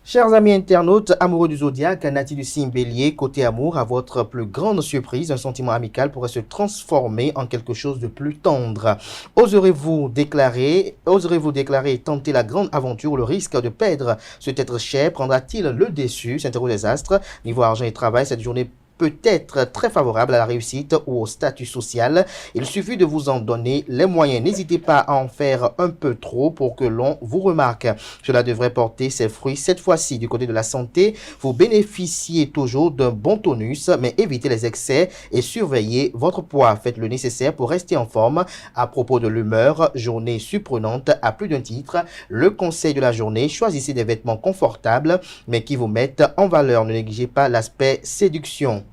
Speaker 1: Chers amis internautes, amoureux du zodiaque, natifs du signe bélier, côté amour, à votre plus grande surprise, un sentiment amical pourrait se transformer en quelque chose de plus tendre. Oserez-vous déclarer et tenter la grande aventure, le risque de perdre cet être cher prendra-t-il le dessus, s'interroge les astres. Niveau argent et travail, cette journée peut être très favorable à la réussite ou au statut social. Il suffit de vous en donner les moyens. N'hésitez pas à en faire un peu trop pour que l'on vous remarque. Cela devrait porter ses fruits. Cette fois-ci, du côté de la santé, vous bénéficiez toujours d'un bon tonus, mais évitez les excès et surveillez votre poids. Faites le nécessaire pour rester en forme. À propos de l'humeur, journée surprenante à plus d'un titre. Le conseil de la journée, choisissez des vêtements confortables, mais qui vous mettent en valeur. Ne négligez pas l'aspect séduction.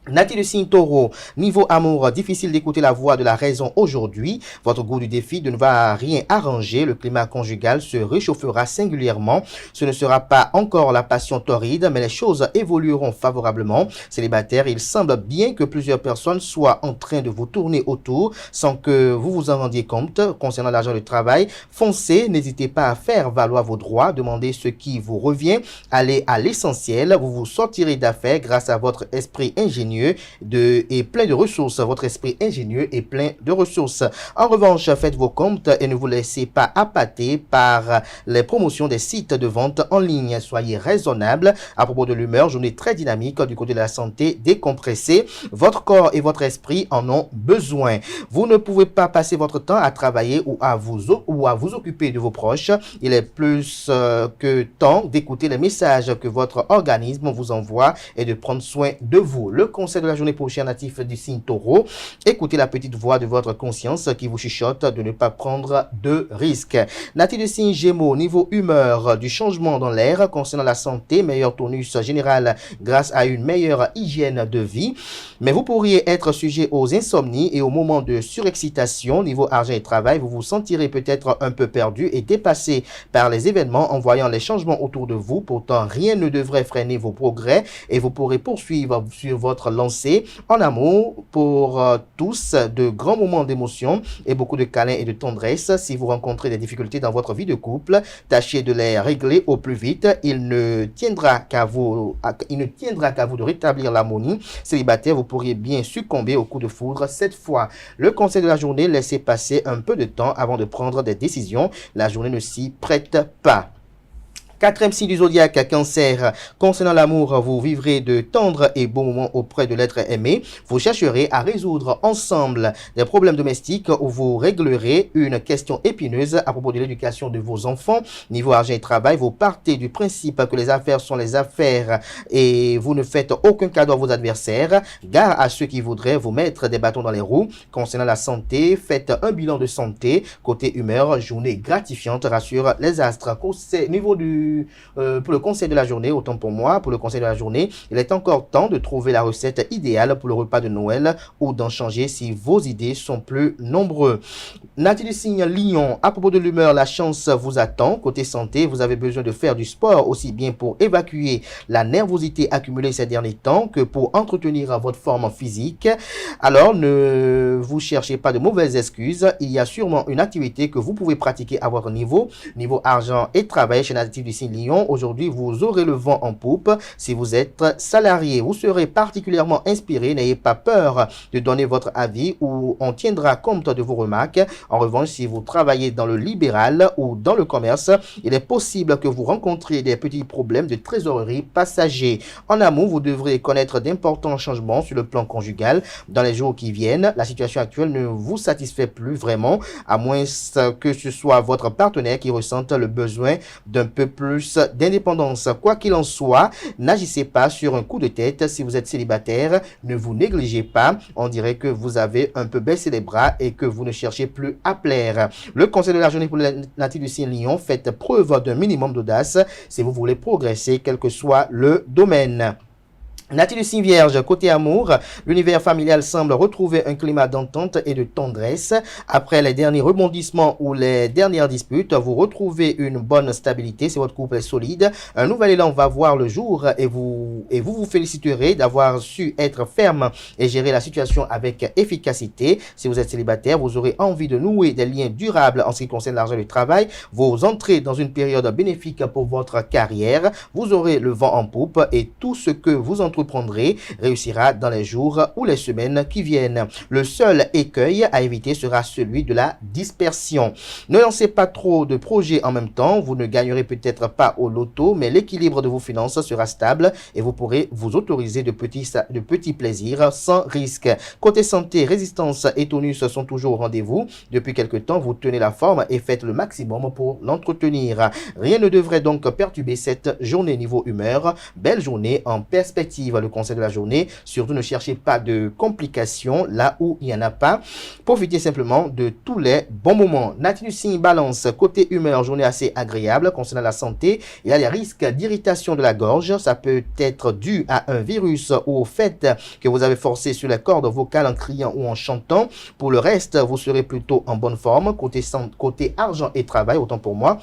Speaker 1: Natif du signe Taureau, niveau amour, difficile d'écouter la voix de la raison aujourd'hui. Votre goût du défi ne va rien arranger. Le climat conjugal se réchauffera singulièrement. Ce ne sera pas encore la passion torride, mais les choses évolueront favorablement. Célibataire, il semble bien que plusieurs personnes soient en train de vous tourner autour sans que vous vous en rendiez compte. Concernant l'argent du travail, foncez, n'hésitez pas à faire valoir vos droits, demandez ce qui vous revient, allez à l'essentiel. Vous vous sortirez d'affaires grâce à votre esprit ingénieux et plein de ressources. Votre esprit ingénieux et plein de ressources. En revanche, faites vos comptes et ne vous laissez pas appâter par les promotions des sites de vente en ligne. Soyez raisonnable. À propos de l'humeur, journée très dynamique du côté de la santé, décompressée. Votre corps et votre esprit en ont besoin. Vous ne pouvez pas passer votre temps à travailler ou à vous occuper de vos proches. Il est plus que temps d'écouter les messages que votre organisme vous envoie et de prendre soin de vous. Le conseil de la journée pour chers natifs du signe Taureau, écoutez la petite voix de votre conscience qui vous chuchote de ne pas prendre de risques. Natif du signe Gémeaux, niveau humeur, du changement dans l'air concernant la santé, meilleur tonus général grâce à une meilleure hygiène de vie, mais vous pourriez être sujet aux insomnies et aux moments de surexcitation. Niveau argent et travail, vous vous sentirez peut-être un peu perdu et dépassé par les événements en voyant les changements autour de vous. Pourtant, rien ne devrait freiner vos progrès et vous pourrez poursuivre sur votre lancée en amour. Pour tous, de grands moments d'émotion et beaucoup de câlins et de tendresse. Si vous rencontrez des difficultés dans votre vie de couple, tâchez de les régler au plus vite. Il ne tiendra qu'à vous de rétablir l'harmonie. Célibataire, vous pourriez bien succomber au coup de foudre cette fois. Le conseil de la journée, laissez passer un peu de temps avant de prendre des décisions. La journée ne s'y prête pas. Quatrième signe du zodiaque, Cancer. Concernant l'amour, vous vivrez de tendres et beaux moments auprès de l'être aimé. Vous chercherez à résoudre ensemble des problèmes domestiques ou vous réglerez une question épineuse à propos de l'éducation de vos enfants. Niveau argent et travail, vous partez du principe que les affaires sont les affaires et vous ne faites aucun cadeau à vos adversaires. Gare à ceux qui voudraient vous mettre des bâtons dans les roues. Concernant la santé, faites un bilan de santé. Côté humeur, journée gratifiante, rassure les astres. Niveau pour le conseil de la journée, autant pour moi, pour le conseil de la journée, il est encore temps de trouver la recette idéale pour le repas de Noël ou d'en changer si vos idées sont plus nombreux. Natif du signe Lion, à propos de l'humeur, la chance vous attend. Côté santé, vous avez besoin de faire du sport aussi bien pour évacuer la nervosité accumulée ces derniers temps que pour entretenir votre forme physique. Alors, ne vous cherchez pas de mauvaises excuses. Il y a sûrement une activité que vous pouvez pratiquer à votre niveau. Niveau argent et travail chez Natif du signe Lion, aujourd'hui vous aurez le vent en poupe. Si vous êtes salarié, vous serez particulièrement inspiré. N'ayez pas peur de donner votre avis ou on tiendra compte de vos remarques. En revanche, si vous travaillez dans le libéral ou dans le commerce, il est possible que vous rencontriez des petits problèmes de trésorerie passagers. En amour, vous devrez connaître d'importants changements sur le plan conjugal dans les jours qui viennent. La situation actuelle ne vous satisfait plus vraiment, à moins que ce soit votre partenaire qui ressente le besoin d'un peu plus d'indépendance. Quoi qu'il en soit, n'agissez pas sur un coup de tête. Si vous êtes célibataire, ne vous négligez pas. On dirait que vous avez un peu baissé les bras et que vous ne cherchez plus à plaire. Le conseil de la journée pour les natifs du signe Lion, faites preuve d'un minimum d'audace si vous voulez progresser, quel que soit le domaine. Natif du signe Vierge, côté amour, l'univers familial semble retrouver un climat d'entente et de tendresse. Après les derniers rebondissements ou les dernières disputes, vous retrouvez une bonne stabilité si votre couple est solide. Un nouvel élan va voir le jour et vous féliciterez d'avoir su être ferme et gérer la situation avec efficacité. Si vous êtes célibataire, vous aurez envie de nouer des liens durables en ce qui concerne l'argent et le travail. Vous entrez dans une période bénéfique pour votre carrière. Vous aurez le vent en poupe et tout ce que vous entrez entreprendrez réussira dans les jours ou les semaines qui viennent. Le seul écueil à éviter sera celui de la dispersion. Ne lancez pas trop de projets en même temps. Vous ne gagnerez peut-être pas au loto, mais l'équilibre de vos finances sera stable et vous pourrez vous autoriser de petits plaisirs sans risque. Côté santé, résistance et tonus sont toujours au rendez-vous. Depuis quelque temps, vous tenez la forme et faites le maximum pour l'entretenir. Rien ne devrait donc perturber cette journée niveau humeur. Belle journée en perspective. Le conseil de la journée, surtout ne cherchez pas de complications là où il n'y en a pas. Profitez simplement de tous les bons moments. Nature du signe Balance, côté humeur, journée assez agréable. Concernant la santé, il y a des risques d'irritation de la gorge. Ça peut être dû à un virus ou au fait que vous avez forcé sur les cordes vocales en criant ou en chantant. Pour le reste, vous serez plutôt en bonne forme. Côté argent et travail, autant pour moi.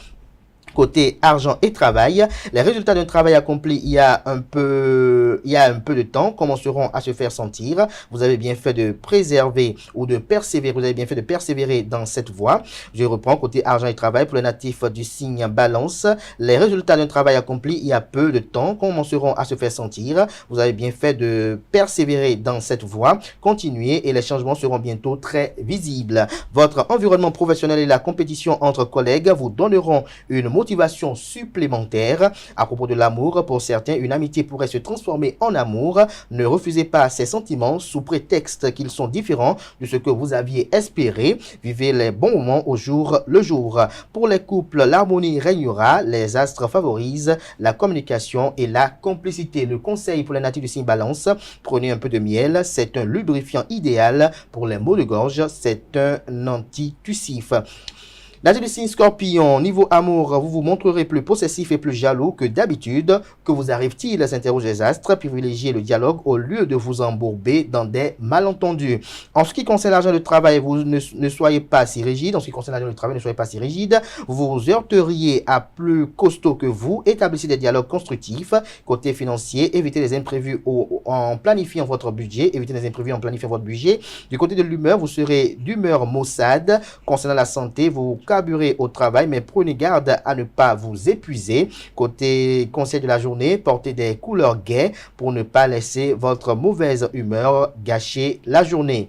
Speaker 1: Côté argent et travail, les résultats d'un travail accompli il y a un peu de temps commenceront à se faire sentir. Vous avez bien fait de préserver ou de persévérer. Vous avez bien fait de persévérer dans cette voie. Je reprends côté argent et travail pour les natifs du signe Balance. Les résultats d'un travail accompli il y a peu de temps commenceront à se faire sentir. Vous avez bien fait de persévérer dans cette voie. Continuez et les changements seront bientôt très visibles. Votre environnement professionnel et la compétition entre collègues vous donneront une motivation supplémentaire. À propos de l'amour, pour certains, une amitié pourrait se transformer en amour. Ne refusez pas ces sentiments sous prétexte qu'ils sont différents de ce que vous aviez espéré. Vivez les bons moments au jour le jour. Pour les couples, l'harmonie régnera. Les astres favorisent la communication et la complicité. Le conseil pour les natifs du signe Balance, prenez un peu de miel. C'est un lubrifiant idéal pour les maux de gorge. C'est un antitussif. Natif du signe Scorpion, niveau amour, vous vous montrerez plus possessif et plus jaloux que d'habitude. Que vous arrive-t-il, s'interroge les astres. Privilégiez le dialogue au lieu de vous embourber dans des malentendus. En ce qui concerne l'argent de travail, vous ne soyez pas si rigide. En ce qui concerne l'argent de travail, ne soyez pas si rigide. Vous vous heurteriez à plus costaud que vous. Établissez des dialogues constructifs. Côté financier, évitez les imprévus en planifiant votre budget. Évitez les imprévus en planifiant votre budget. Du côté de l'humeur, vous serez d'humeur maussade. Concernant la santé, vous carburez au travail, mais prenez garde à ne pas vous épuiser. Côté conseil de la journée, portez des couleurs gaies pour ne pas laisser votre mauvaise humeur gâcher la journée.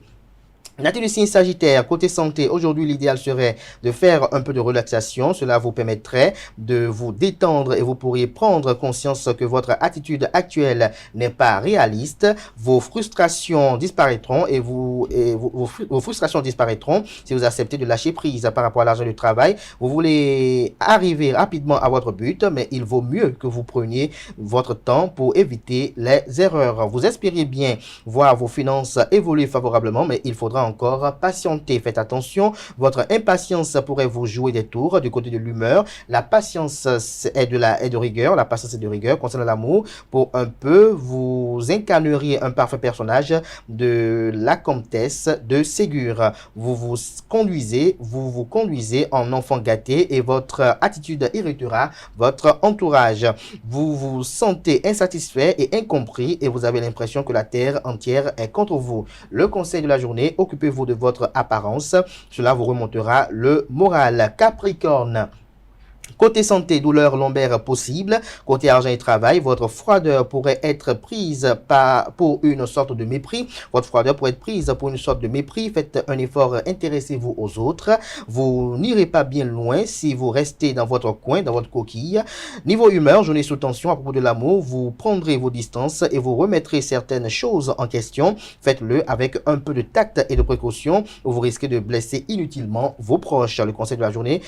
Speaker 1: Natif du signe Sagittaire, côté santé, aujourd'hui l'idéal serait de faire un peu de relaxation. Cela vous permettrait de vous détendre et vous pourriez prendre conscience que votre attitude actuelle n'est pas réaliste. Vos frustrations disparaîtront vos frustrations disparaîtront si vous acceptez de lâcher prise par rapport à l'argent du travail. Vous voulez arriver rapidement à votre but, mais il vaut mieux que vous preniez votre temps pour éviter les erreurs. Vous espériez bien voir vos finances évoluer favorablement, mais il faudra encore patienter. Faites attention, votre impatience pourrait vous jouer des tours. Du côté de l'humeur, la patience est de rigueur. La patience est de rigueur. Concernant l'amour, pour un peu, vous incarneriez un parfait personnage de la comtesse de Ségur. Vous vous conduisez en enfant gâté et votre attitude irritera votre entourage. Vous vous sentez insatisfait et incompris et vous avez l'impression que la terre entière est contre vous. Le conseil de la journée, occupez-vous de votre apparence. Cela vous remontera le moral. Capricorne. Côté santé, douleur lombaire possible. Côté argent et travail, votre froideur pourrait être prise pour une sorte de mépris. Votre froideur pourrait être prise pour une sorte de mépris. Faites un effort, intéressez-vous aux autres. Vous n'irez pas bien loin si vous restez dans votre coin, dans votre coquille. Niveau humeur, journée sous tension. À propos de l'amour, vous prendrez vos distances et vous remettrez certaines choses en question. Faites-le avec un peu de tact et de précaution ou vous risquez de blesser inutilement vos proches. Le conseil de la journée.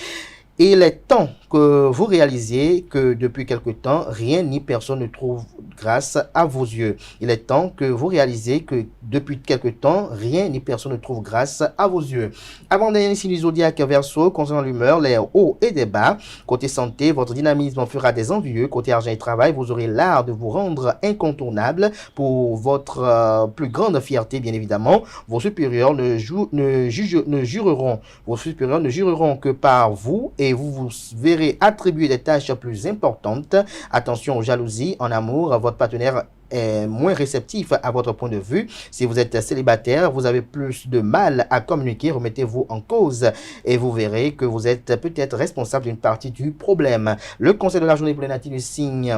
Speaker 1: Et il est temps que vous réalisiez que depuis quelque temps, rien ni personne ne trouve grâce à vos yeux. Il est temps que vous réalisiez que depuis quelque temps, rien ni personne ne trouve grâce à vos yeux. Avant-dernier signe du zodiaque Verseau, concernant l'humeur, les hauts et des bas. Côté santé, votre dynamisme fera des envieux. Côté argent et travail, vous aurez l'art de vous rendre incontournable pour votre plus grande fierté, bien évidemment. Vos supérieurs ne jureront que par vous et vous vous verrez attribuer des tâches plus importantes. Attention aux jalousies en amour, votre partenaire est moins réceptif à votre point de vue. Si vous êtes célibataire, vous avez plus de mal à communiquer, remettez-vous en cause et vous verrez que vous êtes peut-être responsable d'une partie du problème. Le conseil de la journée pour les natifs du signe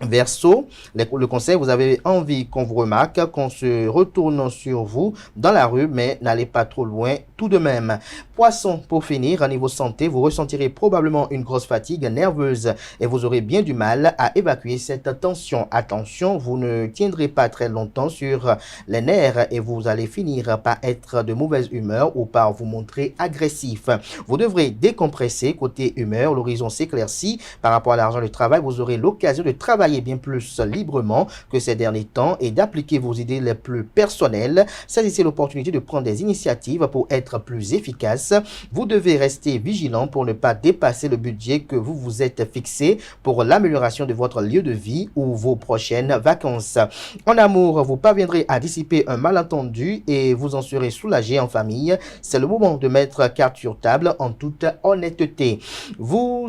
Speaker 1: Verseau, le conseil, vous avez envie qu'on vous remarque, qu'on se retourne sur vous dans la rue, mais n'allez pas trop loin tout de même. Poisson, pour finir, à niveau santé, vous ressentirez probablement une grosse fatigue nerveuse et vous aurez bien du mal à évacuer cette tension. Attention, vous ne tiendrez pas très longtemps sur les nerfs et vous allez finir par être de mauvaise humeur ou par vous montrer agressif. Vous devrez décompresser côté humeur, l'horizon s'éclaircit par rapport à l'argent de travail, vous aurez l'occasion de travailler bien plus librement que ces derniers temps et d'appliquer vos idées les plus personnelles. Saisissez l'opportunité de prendre des initiatives pour être plus efficace. Vous devez rester vigilant pour ne pas dépasser le budget que vous vous êtes fixé pour l'amélioration de votre lieu de vie ou vos prochaines vacances. En amour, vous parviendrez à dissiper un malentendu et vous en serez soulagé en famille. C'est le moment de mettre carte sur table en toute honnêteté. Vous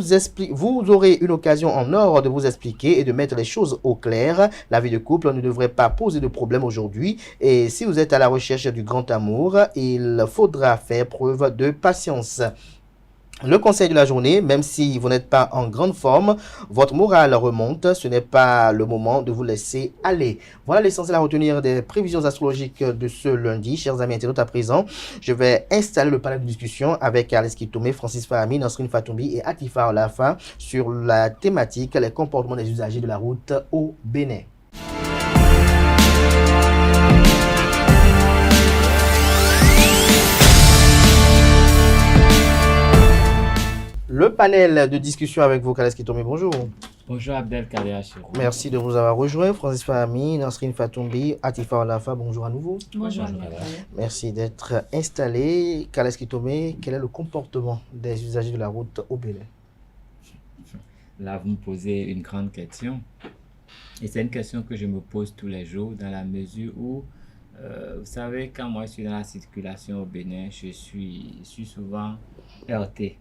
Speaker 1: aurez une occasion en or de vous expliquer et de mettre les choses au clair. La vie de couple ne devrait pas poser de problème aujourd'hui et si vous êtes à la recherche du grand amour, il faudra faire preuve de patience. Le conseil de la journée, même si vous n'êtes pas en grande forme, votre morale remonte, ce n'est pas le moment de vous laisser aller. Voilà l'essentiel à retenir des prévisions astrologiques de ce lundi. Chers amis internautes, à présent, je vais installer le panel de discussion avec Aleski Tomé, Francis Fahami, Nasrine Fatoumbi et Atifa Olafa sur la thématique les comportements des usagers de la route au Bénin. Le panel de discussion avec vous, Aleski Tomé, bonjour.
Speaker 10: Bonjour Abdelkader Achirou.
Speaker 1: Merci de vous avoir rejoint. Francis Fahami, Nasrine Fatoumbi, Atifa Olafa, bonjour à nouveau.
Speaker 3: Bonjour.
Speaker 1: Merci d'être installé. Aleski Tomé, quel est le comportement des usagers de la route au Bénin?
Speaker 10: Là, vous me posez une grande question. Et c'est une question que je me pose tous les jours dans la mesure où, vous savez, quand moi je suis dans la circulation au Bénin, je suis souvent heurté.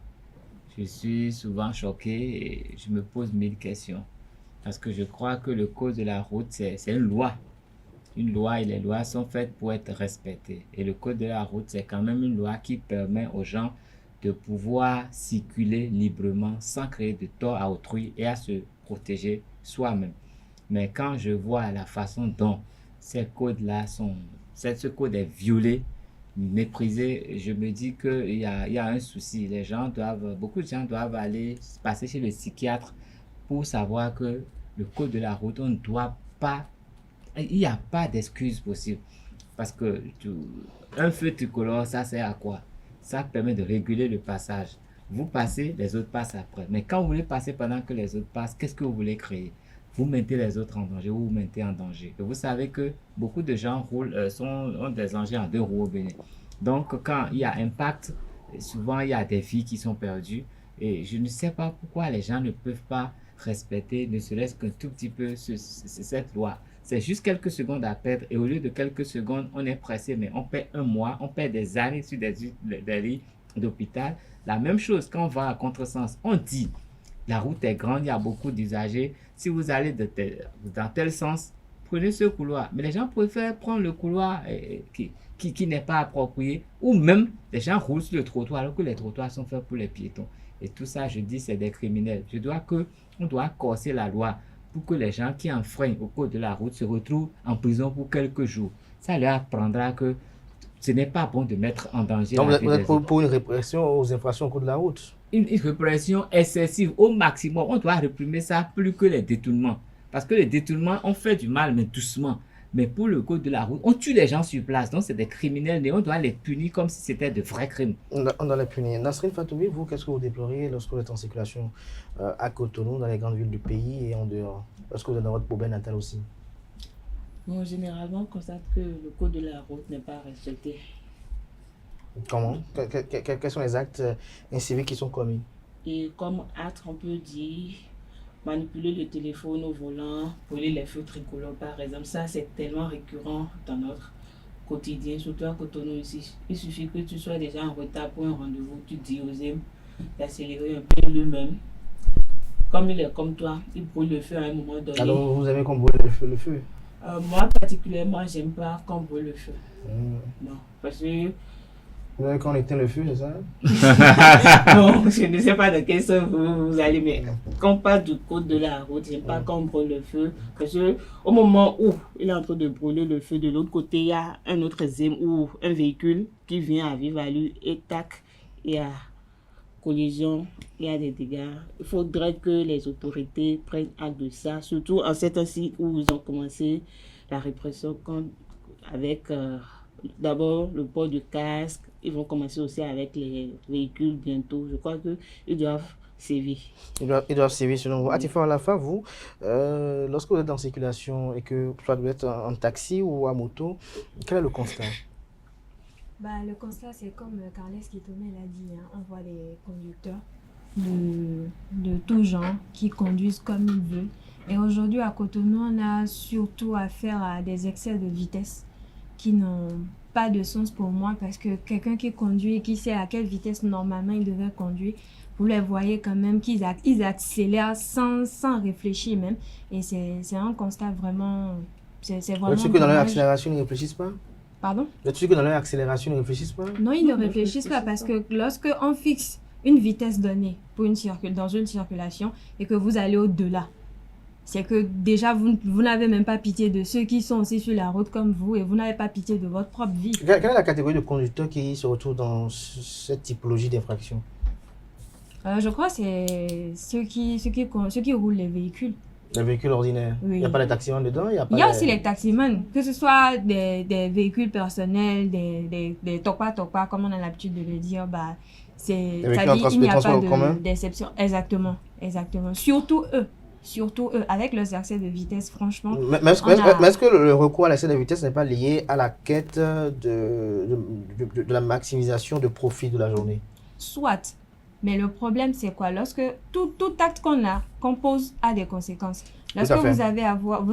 Speaker 10: Je suis souvent choqué et je me pose 1000 questions. Parce que je crois que le code de la route, c'est une loi. Une loi et les lois sont faites pour être respectées. Et le code de la route, c'est quand même une loi qui permet aux gens de pouvoir circuler librement sans créer de tort à autrui et à se protéger soi-même. Mais quand je vois la façon dont ces codes-là ce code est violé, méprisé, je me dis qu'il y a un souci. Beaucoup de gens doivent aller passer chez le psychiatre pour savoir que le code de la route, on ne doit pas, il n'y a pas d'excuse possible. Parce que un feu tricolore, ça sert à quoi? Ça permet de réguler le passage. Vous passez, les autres passent après. Mais quand vous voulez passer pendant que les autres passent, qu'est-ce que vous voulez créer? Vous mettez les autres en danger ou vous mettez en danger. Et vous savez que beaucoup de gens ont des engins en 2 roues au Bénin. Donc, quand il y a impact, souvent il y a des vies qui sont perdues. Et je ne sais pas pourquoi les gens ne peuvent pas respecter, ne serait-ce qu'un tout petit peu, cette loi. C'est juste quelques secondes à perdre. Et au lieu de quelques secondes, on est pressé, mais on perd un mois, on perd des années sur des lits d'hôpital. La même chose quand on va à contresens. On dit, la route est grande, il y a beaucoup d'usagers. Si vous allez dans tel sens, prenez ce couloir. Mais les gens préfèrent prendre le couloir qui n'est pas approprié. Ou même, les gens roulent sur le trottoir alors que les trottoirs sont faits pour les piétons. Et tout ça, je dis, c'est des criminels. On doit corser la loi pour que les gens qui enfreignent au code de la route se retrouvent en prison pour quelques jours. Ça leur apprendra que ce n'est pas bon de mettre en danger la vie des autres.
Speaker 1: Donc, vous êtes pour une répression aux infractions au code de la route?
Speaker 10: Une répression excessive au maximum. On doit réprimer ça plus que les détournements. Parce que les détournements, on fait du mal, mais doucement. Mais pour le code de la route, on tue les gens sur place. Donc, c'est des criminels, mais on doit les punir comme si c'était de vrais crimes.
Speaker 1: On doit les punir. Nasrine Fatoumbi, vous, qu'est-ce que vous déplorez lorsque vous êtes en circulation à Cotonou, dans les grandes villes du pays et en dehors? Est-ce que vous êtes dans votre poubelle natale aussi?
Speaker 3: Bon, généralement, on constate que le code de la route n'est pas respecté.
Speaker 1: Comment? Quels sont les actes inciviques qui sont commis?
Speaker 3: Et comme acte, on peut dire manipuler le téléphone au volant, brûler les feux tricolores par exemple. Ça, c'est tellement récurrent dans notre quotidien, surtout à Cotonou ici. Il suffit que tu sois déjà en retard pour un rendez-vous, tu dis aux amis d'accélérer un peu lui-même. Comme il est comme toi, il brûle le feu à un moment donné.
Speaker 1: Alors, vous aimez qu'on brûle le feu?
Speaker 3: Moi, particulièrement, j'aime pas qu'on brûle le feu. Non, parce que
Speaker 1: Quand on éteint le feu, c'est ça?
Speaker 3: Non, je ne sais pas de quel sens vous allez, mais quand on parle du code de la route, j'aime pas quand on brûle le feu, parce que au moment où il est en train de brûler le feu, de l'autre côté, il y a un autre ZEM ou un véhicule qui vient à vive allure et tac, il y a collision, il y a des dégâts. Il faudrait que les autorités prennent acte de ça, surtout en ces temps-ci où ils ont commencé la répression avec d'abord le port du casque. Ils vont commencer aussi avec les véhicules bientôt. Je crois qu'ils doivent sévir.
Speaker 1: Ils doivent sévir selon vous. Atifa Alafa, vous, lorsque vous êtes en circulation et que soit vous êtes en taxi ou à moto, quel est le constat?
Speaker 9: Le constat, c'est comme Carles Kitomé l'a dit, hein, on voit des conducteurs de tout genre qui conduisent comme ils veulent. Et aujourd'hui, à Cotonou, on a surtout affaire à des excès de vitesse qui n'ont pas de sens pour moi, parce que quelqu'un qui conduit et qui sait à quelle vitesse normalement il devait conduire, vous les voyez quand même qu'ils accélèrent sans réfléchir même. Et c'est un constat vraiment... C'est vraiment...
Speaker 1: Est-ce que dans leur accélération, ils ne réfléchissent pas?
Speaker 9: Pardon?
Speaker 1: Est-ce que dans leur accélération, ils ne réfléchissent pas?
Speaker 9: Non, ils ne réfléchissent pas, parce que lorsqu'on fixe une vitesse donnée pour dans une circulation et que vous allez au-delà, c'est que déjà vous n'avez même pas pitié de ceux qui sont aussi sur la route comme vous, et vous n'avez pas pitié de votre propre vie.
Speaker 1: Quelle est la catégorie de conducteurs qui se retrouvent dans cette typologie d'infraction?
Speaker 9: Je crois que c'est ceux qui roulent les véhicules.
Speaker 1: Les véhicules ordinaires?
Speaker 9: Oui.
Speaker 1: Il n'y a pas les taximans dedans? Il
Speaker 9: y a aussi les taximans, que ce soit des véhicules personnels, des topa, comme on a l'habitude de le dire. Il n'y a pas d'exception. Exactement. Surtout eux, avec leurs excès de vitesse, franchement.
Speaker 1: Mais est-ce que le recours à l'excès de vitesse n'est pas lié à la quête de la maximisation de profit de la journée?
Speaker 9: Soit. Mais le problème, c'est quoi? Lorsque tout acte qu'on pose a des conséquences. Lorsque vous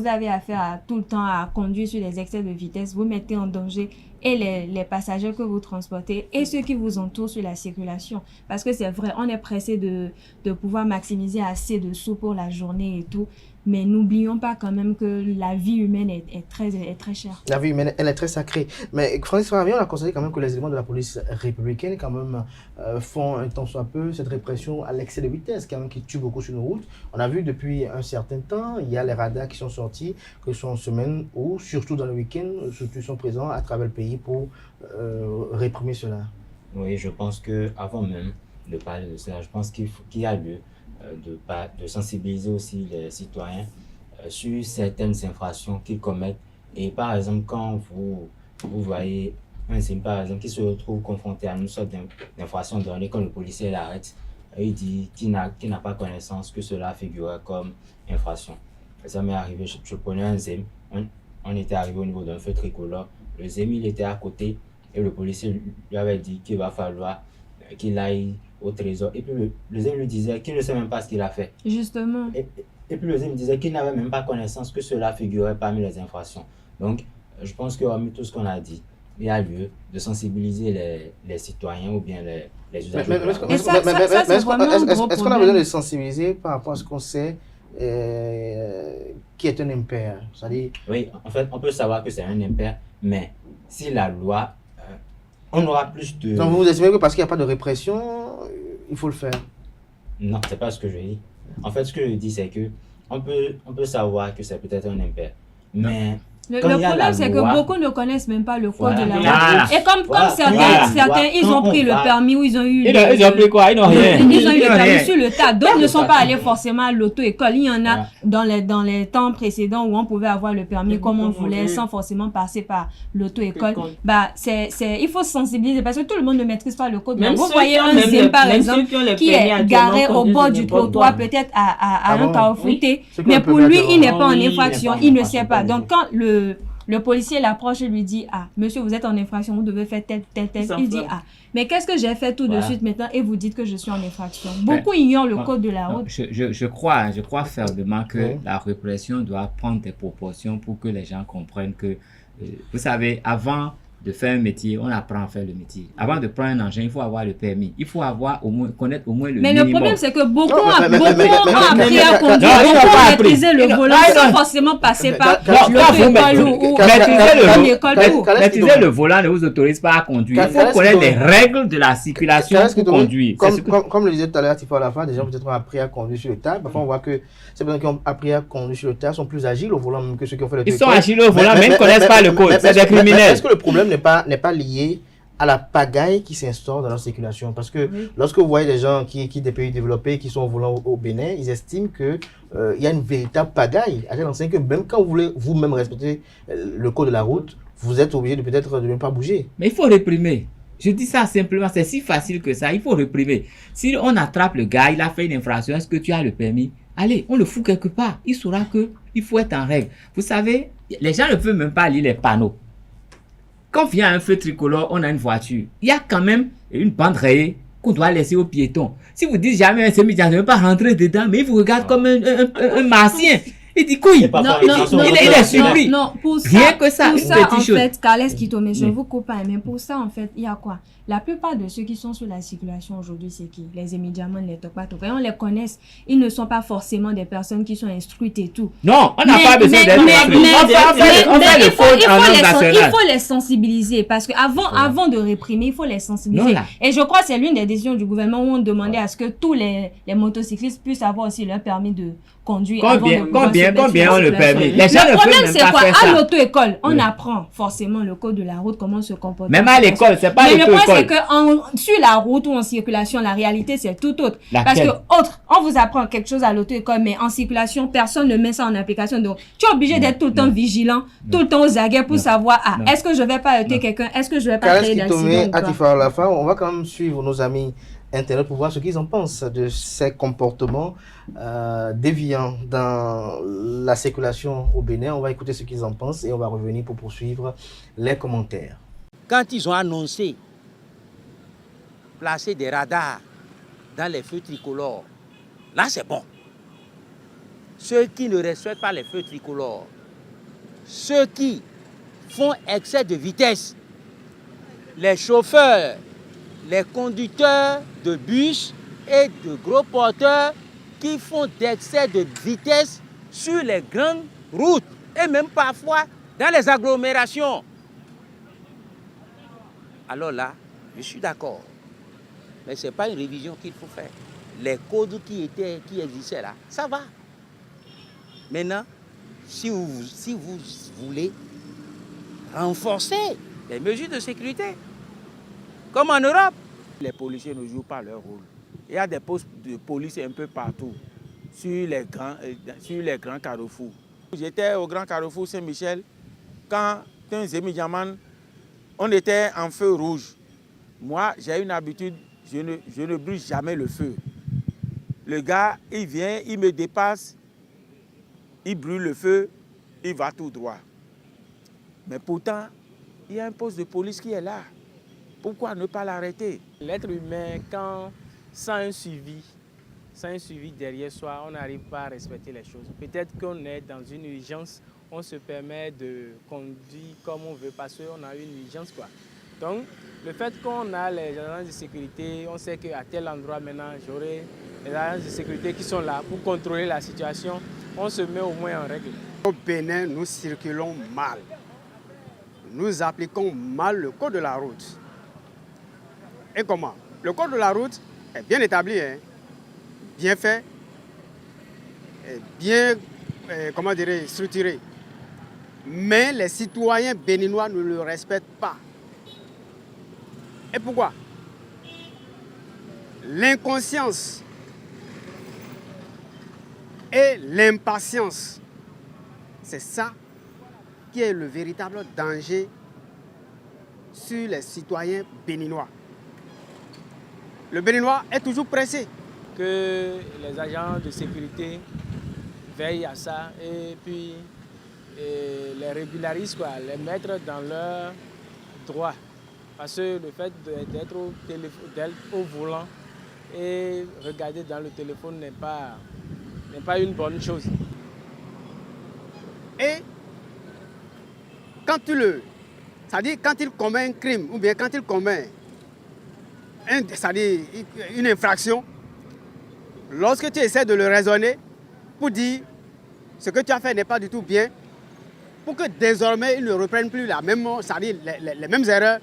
Speaker 9: avez affaire à tout le temps à conduire sur des excès de vitesse, vous mettez en danger et les passagers que vous transportez et ceux qui vous entourent sur la circulation. Parce que c'est vrai, on est pressé de pouvoir maximiser assez de sous pour la journée et tout. Mais n'oublions pas quand même que la vie humaine est très chère.
Speaker 1: La vie humaine, elle est très sacrée. Mais Francis Farabi, on a constaté quand même que les éléments de la police républicaine quand même font un tant soit peu cette répression à l'excès de vitesse quand même, qui tue beaucoup sur nos routes. On a vu depuis un certain temps, il y a les radars qui sont sortis, que ce soit en semaine ou surtout dans le week-end, surtout sont présents à travers le pays pour réprimer cela.
Speaker 4: Oui, je pense qu'avant même de parler de cela, je pense qu'il y a lieu de sensibiliser aussi les citoyens sur certaines infractions qu'ils commettent. Et par exemple, quand vous voyez un ZEM, par exemple, qui se retrouve confronté à une sorte d'infraction donnée, quand le policier l'arrête, il dit qu'il n'a pas connaissance que cela figurait comme infraction. Et ça m'est arrivé, je prenais un ZEM, on était arrivé au niveau d'un feu tricolore, le ZEM il était à côté et le policier lui avait dit qu'il va falloir qu'il aille au trésor. Et puis le ZEM lui disait qu'il ne sait même pas ce qu'il a fait.
Speaker 9: Justement.
Speaker 4: Et puis le ZEM disait qu'il n'avait même pas connaissance que cela figurait parmi les infractions. Donc, je pense que hormis tout ce qu'on a dit, il y a lieu de sensibiliser les citoyens ou bien les usagers.
Speaker 1: Est-ce qu'on a besoin de sensibiliser par rapport à ce qu'on sait qui est un impair?
Speaker 4: Oui, en fait, on peut savoir que c'est un impair, mais si la loi... on aura plus de...
Speaker 1: Donc vous estimez que parce qu'il n'y a pas de répression, il faut le faire?
Speaker 4: Non, c'est pas ce que je dis. En fait, ce que je dis, c'est que on peut savoir que c'est peut-être un impair, mais...
Speaker 9: Le problème, c'est que beaucoup ne connaissent même pas le code de la route. Et comme certains, ils ont pris le permis ou ils ont eu...
Speaker 10: Ils ont pris quoi? Ils n'ont rien.
Speaker 9: Ils ont eu le permis sur le tas. D'autres ne sont pas allés forcément à l'auto-école. Il y en a dans les temps précédents où on pouvait avoir le permis comme on voulait sans forcément passer par l'auto-école. Il faut se sensibiliser parce que tout le monde ne maîtrise pas le code. Vous voyez un ZEM, par exemple, qui est garé au bord du trottoir, peut-être à un carrefour. Mais pour lui, il n'est pas en infraction. Il ne sait pas. Donc, quand le policier l'approche et lui dit « Ah, monsieur, vous êtes en infraction, vous devez faire tel. » Il dit « Ah, mais qu'est-ce que j'ai fait tout de suite maintenant et vous dites que je suis en infraction. » Beaucoup ignorent le code de la route.
Speaker 10: Je crois fermement que la répression doit prendre des proportions pour que les gens comprennent que, vous savez, avant de faire un métier, on apprend à faire le métier. Avant de prendre un engin, il faut avoir le permis. Il faut avoir connaître au moins le minimum.
Speaker 9: Mais le problème, c'est que beaucoup ont appris à conduire, beaucoup ont maîtrisé le volant sans forcément passer par l'auto-école ou
Speaker 10: maîtriser le volant ne vous autorise pas à conduire. Il faut connaître les règles de la circulation pour conduire.
Speaker 1: Comme le disait tout à l'heure, Tifa Lafa, des gens peut-être ont appris à conduire sur le tas. Parfois, on voit que ces personnes qui ont appris à conduire sur le tas sont plus agiles au volant même que ceux qui ont fait le
Speaker 10: Ils sont agiles au volant, mais ils ne connaissent pas le code. C'est des criminels.
Speaker 1: Est-ce que le problème n'est pas lié à la pagaille qui s'instaure dans la circulation? Parce que lorsque vous voyez des gens des pays développés qui sont au volant au Bénin, ils estiment qu'il y a une véritable pagaille. À tel enseigne que même quand vous voulez vous-même respecter le code de la route, vous êtes obligé de peut-être de ne pas bouger.
Speaker 10: Mais il faut réprimer. Je dis ça simplement, c'est si facile que ça, il faut réprimer. Si on attrape le gars, il a fait une infraction, est-ce que tu as le permis? Allez, on le fout quelque part. Il saura qu'il faut être en règle. Vous savez, les gens ne peuvent même pas lire les panneaux. Quand vient un feu tricolore, on a une voiture. Il y a quand même une bande rayée qu'on doit laisser aux piétons. Si vous dites jamais un semi-diagnostic, ne veut pas rentrer dedans, mais il vous regarde comme un martien. Il dit couille. Il est surpris.
Speaker 9: Non, pour ça,
Speaker 10: rien que ça,
Speaker 9: pour ça en fait, Carles Kitome, je vous coupe pas, mais pour ça, en fait, il y a quoi? La plupart de ceux qui sont sur la circulation aujourd'hui, c'est qui? Les émédiaments, les topatos. On les connaît. Ils ne sont pas forcément des personnes qui sont instruites et tout.
Speaker 10: Non, on n'a pas besoin d'être
Speaker 9: il faut les sensibiliser parce que avant de réprimer, il faut les sensibiliser. Et je crois que c'est l'une des décisions du gouvernement où on demandait à ce que tous les motocyclistes puissent avoir aussi leur permis de conduire.
Speaker 10: Combien on le permet?
Speaker 9: Le problème, c'est quoi? À l'auto-école, on apprend forcément le code de la route, comment se comporter.
Speaker 10: Même à l'école, c'est pas l'auto-école.
Speaker 9: C'est que sur la route ou en circulation, la réalité, c'est tout autre. Parce que on vous apprend quelque chose à l'auto-école, mais en circulation, personne ne met ça en application. Donc, tu es obligé d'être tout le temps vigilant, tout le temps aux aguets pour savoir, est-ce que je vais pas heurter quelqu'un? Est-ce que je vais pas créer d'accident?
Speaker 1: On va quand même suivre nos amis internautes pour voir ce qu'ils en pensent de ces comportements déviants dans la circulation au Bénin. On va écouter ce qu'ils en pensent et on va revenir pour poursuivre les commentaires.
Speaker 11: Quand ils ont annoncé placer des radars dans les feux tricolores, là c'est bon. Ceux qui ne respectent pas les feux tricolores, ceux qui font excès de vitesse, les chauffeurs, les conducteurs de bus et de gros porteurs qui font d'excès de vitesse sur les grandes routes et même parfois dans les agglomérations. Alors là, je suis d'accord. Mais ce n'est pas une révision qu'il faut faire. Les codes qui existaient là, ça va. Maintenant, si vous voulez renforcer les mesures de sécurité, comme en Europe, les policiers ne jouent pas leur rôle. Il y a des postes de police un peu partout, sur les grands carrefours. J'étais au grand carrefour Saint-Michel quand un Zémi-Diamant, on était en feu rouge. Moi, j'ai une habitude, je ne brûle jamais le feu. Le gars, il vient, il me dépasse, il brûle le feu, il va tout droit. Mais pourtant, il y a un poste de police qui est là. Pourquoi ne pas l'arrêter?
Speaker 12: L'être humain, quand sans un suivi derrière soi, on n'arrive pas à respecter les choses. Peut-être qu'on est dans une urgence, on se permet de conduire comme on veut parce qu'on a une urgence, quoi. Donc, le fait qu'on a les agences de sécurité, on sait qu'à tel endroit maintenant, j'aurai les agences de sécurité qui sont là pour contrôler la situation, on se met au moins en règle.
Speaker 13: Au Bénin, nous circulons mal. Nous appliquons mal le code de la route. Et comment? Le code de la route est bien établi, bien fait, bien structuré. Mais les citoyens béninois ne le respectent pas. Et pourquoi? L'inconscience et l'impatience, c'est ça qui est le véritable danger sur les citoyens béninois. Le Béninois est toujours pressé.
Speaker 12: Que les agents de sécurité veillent à ça et puis les régularisent, quoi, les mettre dans leurs droits. Parce que le fait d'être au volant et regarder dans le téléphone n'est pas une bonne chose.
Speaker 13: Et quand tu le c'est-à-dire quand il commet un crime ou bien quand il commet c'est-à-dire une infraction, lorsque tu essaies de le raisonner pour dire ce que tu as fait n'est pas du tout bien, pour que désormais il ne reprenne plus c'est-à-dire les mêmes erreurs,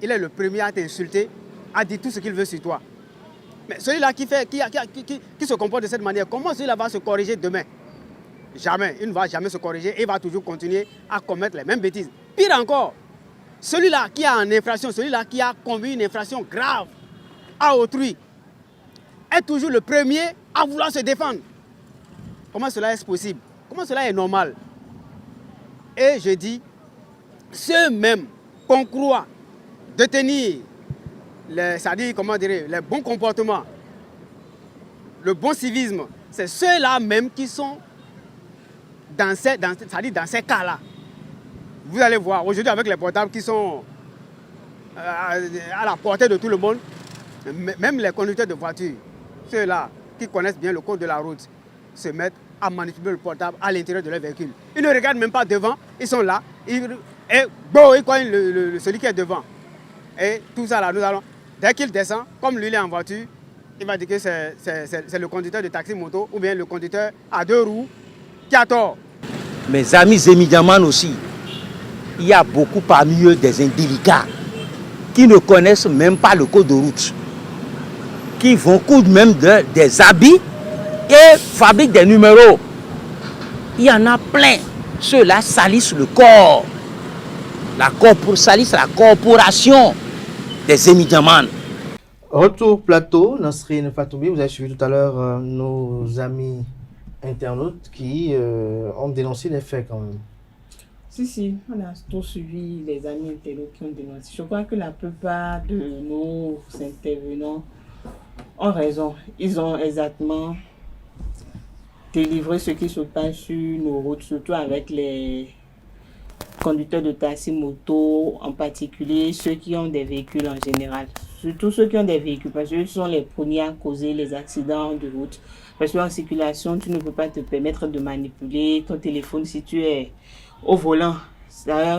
Speaker 13: il est le premier à t'insulter, à dire tout ce qu'il veut sur toi. Mais celui-là qui se comporte de cette manière, comment celui-là va se corriger demain? Jamais, il ne va jamais se corriger et il va toujours continuer à commettre les mêmes bêtises. Pire encore, celui-là qui a une infraction, celui-là qui a commis une infraction grave à autrui, est toujours le premier à vouloir se défendre. Comment cela est possible? Comment cela est normal? Et je dis, ceux-mêmes qu'on croit détenir c'est-à-dire, comment dire, les bons comportements, le bon civisme, c'est ceux-là même qui sont dans ces cas-là. Vous allez voir, aujourd'hui avec les portables qui sont à la portée de tout le monde, même les conducteurs de voitures, ceux-là qui connaissent bien le code de la route, se mettent à manipuler le portable à l'intérieur de leur véhicule. Ils ne regardent même pas devant, ils sont là, et bon, ils cognent celui qui est devant. Et tout ça là, nous allons, dès qu'il descend, comme lui il est en voiture, il va dire que c'est le conducteur de taxi-moto ou bien le conducteur à 2 roues qui a tort.
Speaker 11: Mes amis Zémidiaman aussi, il y a beaucoup parmi eux des indélicats qui ne connaissent même pas le code de route, qui vont coudre même des habits et fabriquent des numéros. Il y en a plein. Ceux-là salissent le corps. Salissent la corporation des Zémidiaman.
Speaker 1: Retour plateau, Nasrine Fatoumbi, vous avez suivi tout à l'heure nos amis internautes qui ont dénoncé les faits quand même.
Speaker 3: Si, on a tous suivi les amis internautes qui ont dénoncé. Je crois que la plupart de nos intervenants ont raison. Ils ont exactement délivré ce qui se passe sur nos routes, surtout avec les conducteurs de taxi moto, en particulier ceux qui ont des véhicules en général. Surtout ceux qui ont des véhicules, parce que ce sont les premiers à causer les accidents de route. Parce qu'en circulation, tu ne peux pas te permettre de manipuler ton téléphone si tu es au volant.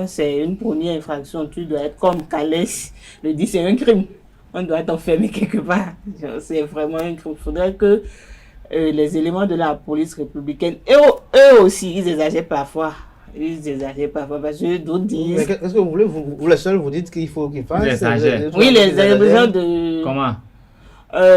Speaker 3: C'est une première infraction. Tu dois être comme Calès le dit, c'est un crime. On doit t'enfermer quelque part. C'est vraiment un crime. Il faudrait que les éléments de la police républicaine, eux aussi, ils exagèrent parfois. Parce que d'autres disent...
Speaker 1: Est-ce que vous voulez, vous les seuls, vous dites qu'il faut qu'ils fassent...
Speaker 3: Oui, les exagérations de...
Speaker 10: Comment?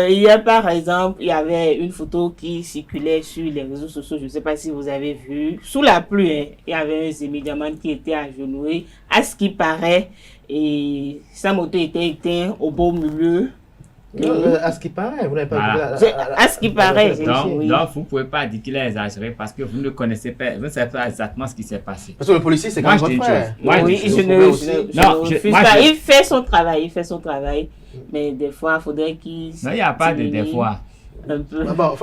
Speaker 3: Il y a par exemple, il y avait une photo qui circulait sur les réseaux sociaux, je ne sais pas si vous avez vu, sous la pluie, hein, il y avait un Zémidiaman qui était agenouillé, à ce qui paraît, et sa moto était éteinte au beau milieu.
Speaker 1: À ce qui paraît, vous n'avez pas
Speaker 3: à ce qui paraît.
Speaker 10: Donc, vous ne pouvez pas dire qu'il a exagéré parce que vous ne connaissez pas, vous ne savez pas exactement ce qui s'est passé.
Speaker 1: Parce que le policier, c'est quand même votre frère.
Speaker 3: Oui, je ne refuse pas. Il fait son travail. Mais des fois, il faudrait qu'il...
Speaker 10: Non, il n'y a pas de des fois.
Speaker 1: Il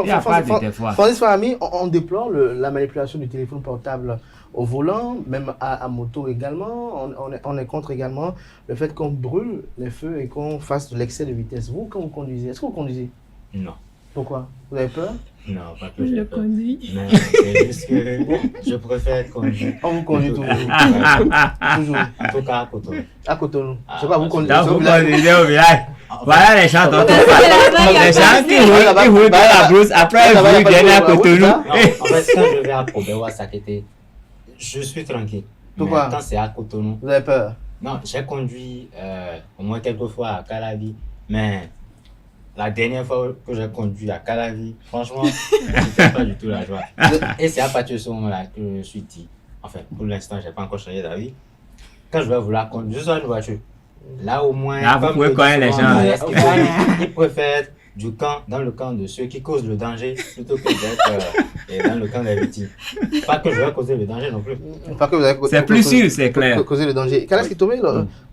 Speaker 1: n'y a pas de des fois. Francis Fahmy, on déplore la manipulation du téléphone portable au volant, même à moto également. On est contre également le fait qu'on brûle les feux et qu'on fasse de l'excès de vitesse. Vous, quand vous conduisez, est-ce que vous conduisez?
Speaker 10: Non.
Speaker 1: Pourquoi? Vous avez peur?
Speaker 10: Non, pas que
Speaker 9: je le conduis.
Speaker 10: Mais c'est juste que je préfère conduire.
Speaker 1: On vous conduit toujours. Toujours.
Speaker 10: En tout cas à Cotonou.
Speaker 1: À Cotonou. C'est quoi, vous conduisez
Speaker 10: au village? Voilà les gens dont on parle. Les gens qui roulent dans la brousse, après ils viennent à Cotonou. En fait, quand je vais à Kobewa, Sakete, je suis tranquille.
Speaker 1: Pourquoi?
Speaker 10: Quand c'est à Cotonou.
Speaker 1: Vous avez peur?
Speaker 10: Non, j'ai conduit au moins quelques fois à Calavi, mais la dernière fois que j'ai conduit à Calavi, franchement, c'était pas du tout la joie. Et c'est à partir de ce moment-là que je me suis dit, enfin, pour l'instant, j'ai pas encore changé d'avis. Quand je vais vouloir conduire, je suis dans une voiture. Là, au moins, là, vous pouvez connaître les gens. Ils préfèrent dans le camp de ceux qui causent le danger plutôt que d'être dans le camp des victimes. Pas que je vais causer le danger non plus.
Speaker 1: C'est
Speaker 10: plus sûr, c'est clair.
Speaker 1: Causer le danger. Kalaski Tomé,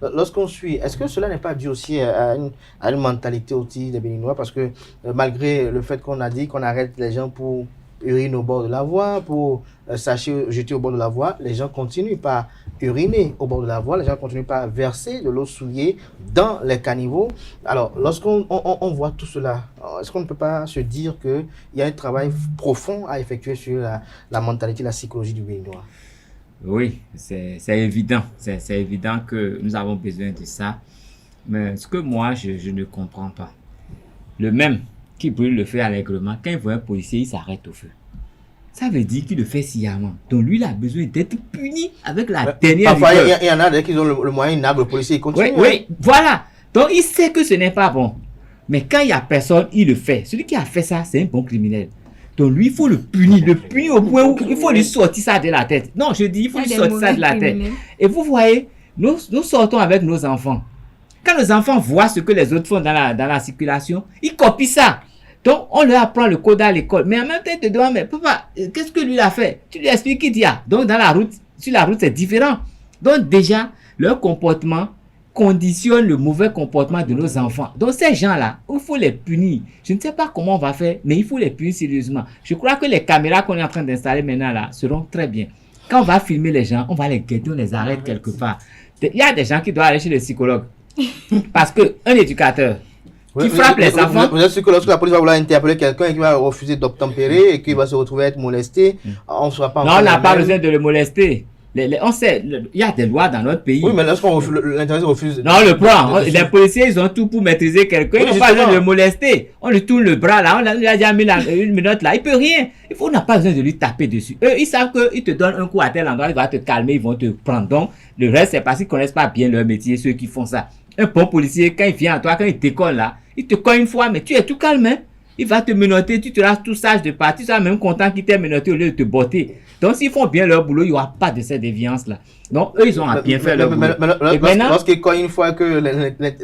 Speaker 1: lorsqu'on suit, est-ce que cela n'est pas dû aussi à une mentalité aussi des Béninois? Parce que malgré le fait qu'on a dit qu'on arrête les gens pour uriner au bord de la voie, pour jeter au bord de la voie, les gens continuent par uriner au bord de la voie, les gens continuent par verser de l'eau souillée dans les caniveaux. Alors, lorsqu'on voit tout cela, est-ce qu'on ne peut pas se dire qu'il y a un travail profond à effectuer sur la mentalité, la psychologie du Béninois?
Speaker 10: Oui, c'est évident. C'est évident que nous avons besoin de ça. Mais ce que moi, je ne comprends pas. Le même qui brûle le feu allègrement, quand il voit un policier, il s'arrête au feu. Ça veut dire qu'il le fait sciemment. Donc lui, il a besoin d'être puni avec la dernière
Speaker 1: Parfois,
Speaker 10: rigueur.
Speaker 1: il y en a qui ont le moyen, ils le policier, il continue.
Speaker 10: Oui, voilà. Donc il sait que ce n'est pas bon. Mais quand il n'y a personne, il le fait. Celui qui a fait ça, c'est un bon criminel. Donc lui, il faut le punir au point où il faut lui sortir ça de la tête. Non, je dis, il faut lui sortir ça de la tête. Et vous voyez, nous sortons avec nos enfants. Quand nos enfants voient ce que les autres font dans la circulation, ils copient ça. Donc, on leur apprend le code à l'école. Mais en même temps, ils te demandent, mais papa, qu'est-ce que lui a fait? Tu lui expliques qu'il dit, donc sur la route, c'est différent. Donc, déjà, leur comportement conditionne le mauvais comportement de nos enfants. Donc, ces gens-là, il faut les punir. Je ne sais pas comment on va faire, mais il faut les punir sérieusement. Je crois que les caméras qu'on est en train d'installer maintenant là seront très bien. Quand on va filmer les gens, on va les guetter, on les arrête quelque part. Il y a des gens qui doivent aller chez le psychologue. Parce qu'un éducateur qui frappe les enfants.
Speaker 1: Vous êtes sûr que lorsque la police va vouloir interpeller quelqu'un et qui va refuser d'obtempérer et qu'il va se retrouver à être molesté, on ne sera pas...
Speaker 10: Non, on n'a pas besoin de le molester. On sait, il y a des lois dans notre pays.
Speaker 1: Oui, mais lorsqu'on l'intéressé refuse...
Speaker 10: Non, le prend. Les policiers, ils ont tout pour maîtriser quelqu'un. Ils n'ont pas besoin de le molester. On lui tourne le bras là, on lui a déjà mis une minute là. Il peut rien. On n'a pas besoin de lui taper dessus. Eux, ils savent qu'ils te donnent un coup à tel endroit, il va te calmer, ils vont te prendre. Donc, le reste, c'est parce qu'ils ne connaissent pas bien leur métier, ceux qui font ça. Un bon policier, quand il vient à toi, quand il te colle là, il te colle une fois, mais tu es tout calme. Hein? Il va te menotter, tu te restes tout sage de partir, tu seras même content qu'il t'ait menotté au lieu de te botter. Donc, s'ils font bien leur boulot, il n'y aura pas de cette déviance là. Donc, eux, ils ont à bien faire leur boulot.
Speaker 1: Lorsqu'il colle une fois que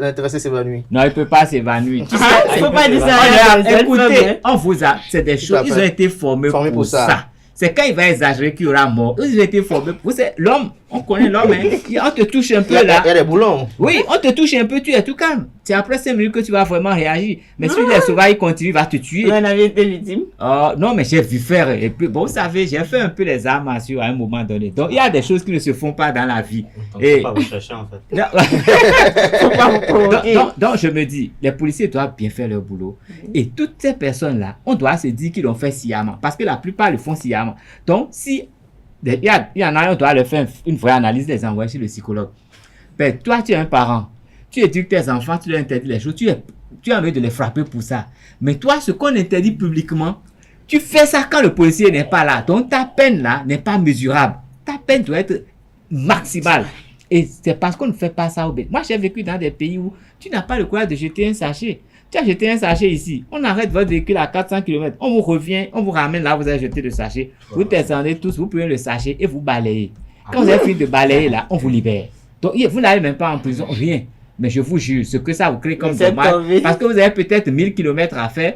Speaker 1: l'intéressé s'évanouit.
Speaker 10: Non, il ne peut pas s'évanouir.
Speaker 3: Il ne faut pas dire ça.
Speaker 10: Écoutez, on vous a, c'est des choses, ils ont été formés pour ça. C'est quand il va exagérer qu'il y aura mort. Eux, ils ont été formés. Vous savez, l'homme, on connaît l'homme, hein. On te touche un peu là.
Speaker 1: Il y a des boulons.
Speaker 10: Oui, on te touche un peu, tu es tout calme. C'est après 5 minutes que tu vas vraiment réagir. Mais si les sauvages continuent, il va te tuer.
Speaker 3: Vous en avez été victime?
Speaker 10: Non, mais j'ai vu faire. Et puis, bon, vous savez, j'ai fait un peu les arts martiaux à un moment donné. Donc, il y a des choses qui ne se font pas dans la vie.
Speaker 14: Donc, faut pas vous chercher, en fait.
Speaker 10: Faut pas vous provoquer. Donc, je me dis, les policiers doivent bien faire leur boulot. Et toutes ces personnes-là, on doit se dire qu'ils l'ont fait sciemment. Parce que la plupart le font sciemment. Donc, si il y en a, on doit leur faire une vraie analyse, les envoyer chez le psychologue. Ben, toi, tu es un parent. Tu éduques tes enfants, tu leur interdis les choses. Tu as envie de les frapper pour ça. Mais toi, ce qu'on interdit publiquement, tu fais ça quand le policier n'est pas là. Donc, ta peine là n'est pas mesurable. Ta peine doit être maximale. Et c'est parce qu'on ne fait pas ça au Bénin. Moi, j'ai vécu dans des pays où tu n'as pas le courage de jeter un sachet. Tu as jeté un sachet ici. On arrête votre véhicule à 400 km. On vous revient, on vous ramène là, vous avez jeté le sachet. Vous descendez tous, vous prenez le sachet et vous balayez. Quand vous avez fini de balayer là, on vous libère. Donc, vous n'allez même pas en prison, rien. Mais je vous jure, ce que ça vous crée comme dommage, parce que vous avez peut-être 1000 km à faire,